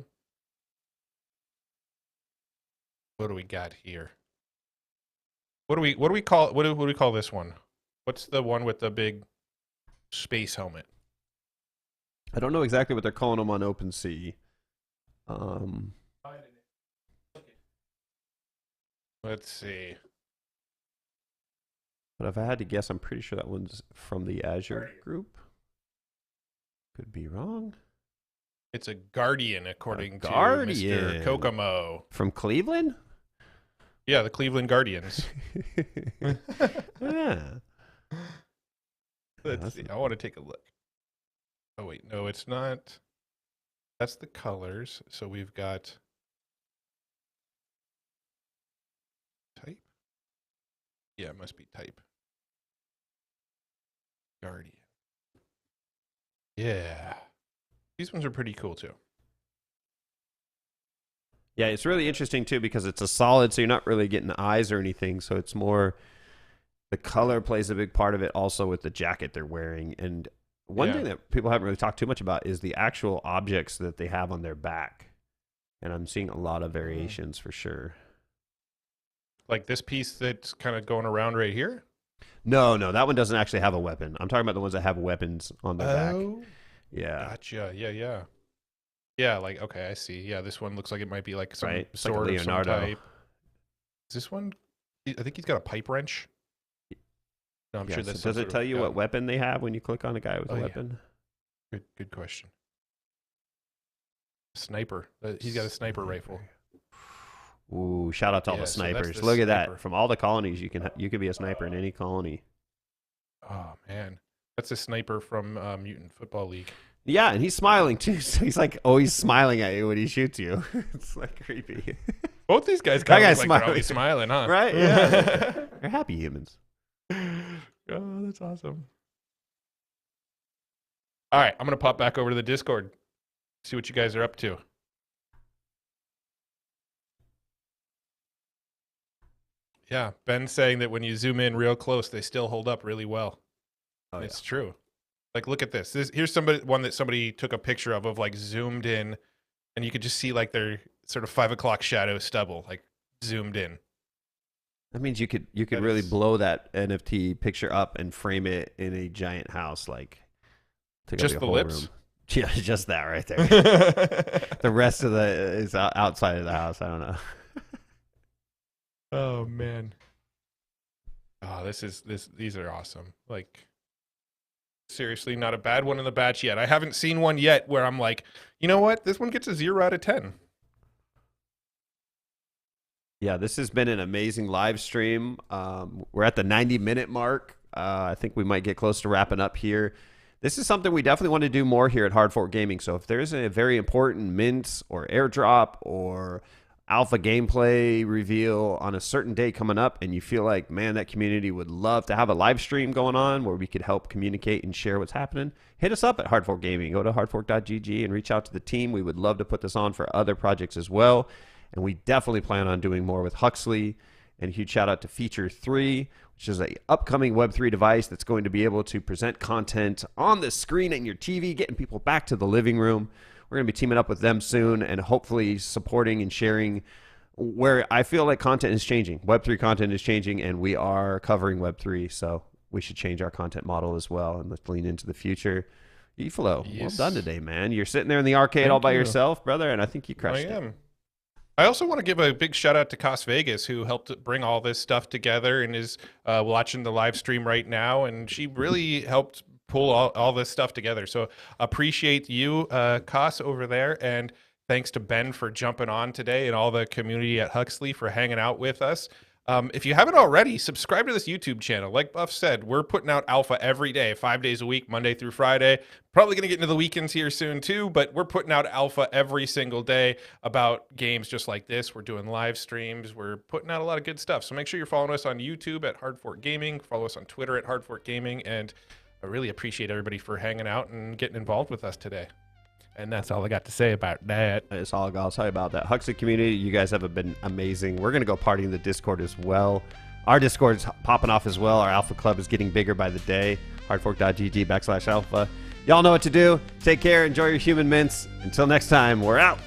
What do we got here? What do we call this one? What's the one with the big space helmet? I don't know exactly what they're calling them on OpenSea. Let's see. But if I had to guess, I'm pretty sure that one's from the Azure group. Could be wrong. It's a Guardian, according to Guardian. Mr. Kokomo. From Cleveland? Yeah, the Cleveland Guardians. Yeah. Let's see. I want to take a look. Oh, wait. No, it's not. That's the colors. So we've got type. Yeah, it must be type. Guardian. Yeah. These ones are pretty cool, too. Yeah, it's really interesting, too, because it's a solid, so you're not really getting eyes or anything. So it's more, the color plays a big part of it also with the jacket they're wearing. And one thing that people haven't really talked too much about is the actual objects that they have on their back. And I'm seeing a lot of variations for sure. Like this piece that's kind of going around right here? No, that one doesn't actually have a weapon. I'm talking about the ones that have weapons on their back. Yeah. Gotcha. Yeah. Yeah, like, okay, I see. Yeah, this one looks like it might be like some sword like of some type. Is this one? I think he's got a pipe wrench. No, I'm sure that's. So does it tell you what weapon they have when you click on a guy with a weapon? Good question. Sniper. He's got a sniper rifle. Ooh, shout out to all the snipers. Look at that. From all the colonies, you could be a sniper in any colony. Oh, man. That's a sniper from Mutant Football League. Yeah, and he's smiling too. So he's like always smiling at you when he shoots you. It's like creepy. Both these guys kind of look like they're always smiling, huh? Right? Yeah. They're happy humans. Oh, that's awesome. All right, I'm going to pop back over to the Discord, see what you guys are up to. Yeah, Ben's saying that when you zoom in real close, they still hold up really well. Oh, it's true. Like, look at this. Here's one that somebody took a picture of like zoomed in, and you could just see like their sort of 5 o'clock shadow stubble, like zoomed in. That means you could really blow that NFT picture up and frame it in a giant house, like just the lips. Room. Yeah, just that right there. The rest of is outside of the house. I don't know. Oh man. Oh, these are awesome. Like, seriously, not a bad one in the batch yet. I haven't seen one yet where I'm like, you know what? This one gets a 0 out of 10. Yeah, this has been an amazing live stream. We're at the 90-minute mark. I think we might get close to wrapping up here. This is something we definitely want to do more here at Hard Fork Gaming. So if there's a very important mint or airdrop or alpha gameplay reveal on a certain day coming up, and you feel like, man, that community would love to have a live stream going on where we could help communicate and share what's happening, hit us up at Hard Fork Gaming. Go to hardfork.gg and reach out to the team. We would love to put this on for other projects as well. And we definitely plan on doing more with Huxley. And a huge shout out to Feature 3, which is an upcoming Web3 device that's going to be able to present content on the screen in your TV, getting people back to the living room. We're going to be teaming up with them soon and hopefully supporting and sharing where I feel like content is changing. Web3 content is changing, and we are covering Web3. So we should change our content model as well, and let's lean into the future. Eflo, well done today, man. You're sitting there in the arcade all by yourself, brother, and I think you crushed it. I am. I also want to give a big shout out to Cos Vegas, who helped bring all this stuff together and is watching the live stream right now. And she really helped pull all this stuff together. So appreciate you, Cos, over there. And thanks to Ben for jumping on today and all the community at Huxley for hanging out with us. If you haven't already, subscribe to this YouTube channel. Like Buff said, we're putting out alpha every day, 5 days a week, Monday through Friday. Probably going to get into the weekends here soon too, but we're putting out alpha every single day about games just like this. We're doing live streams. We're putting out a lot of good stuff. So make sure you're following us on YouTube at Hard Fork Gaming. Follow us on Twitter at Hard Fork Gaming. And I really appreciate everybody for hanging out and getting involved with us today. And that's all I got to say about that. That's all I'll tell you about that. Huxley community, you guys have been amazing. We're going to go party in the Discord as well. Our Discord's popping off as well. Our Alpha Club is getting bigger by the day. Hardfork.gg/alpha. Y'all know what to do. Take care. Enjoy your human mints. Until next time, we're out.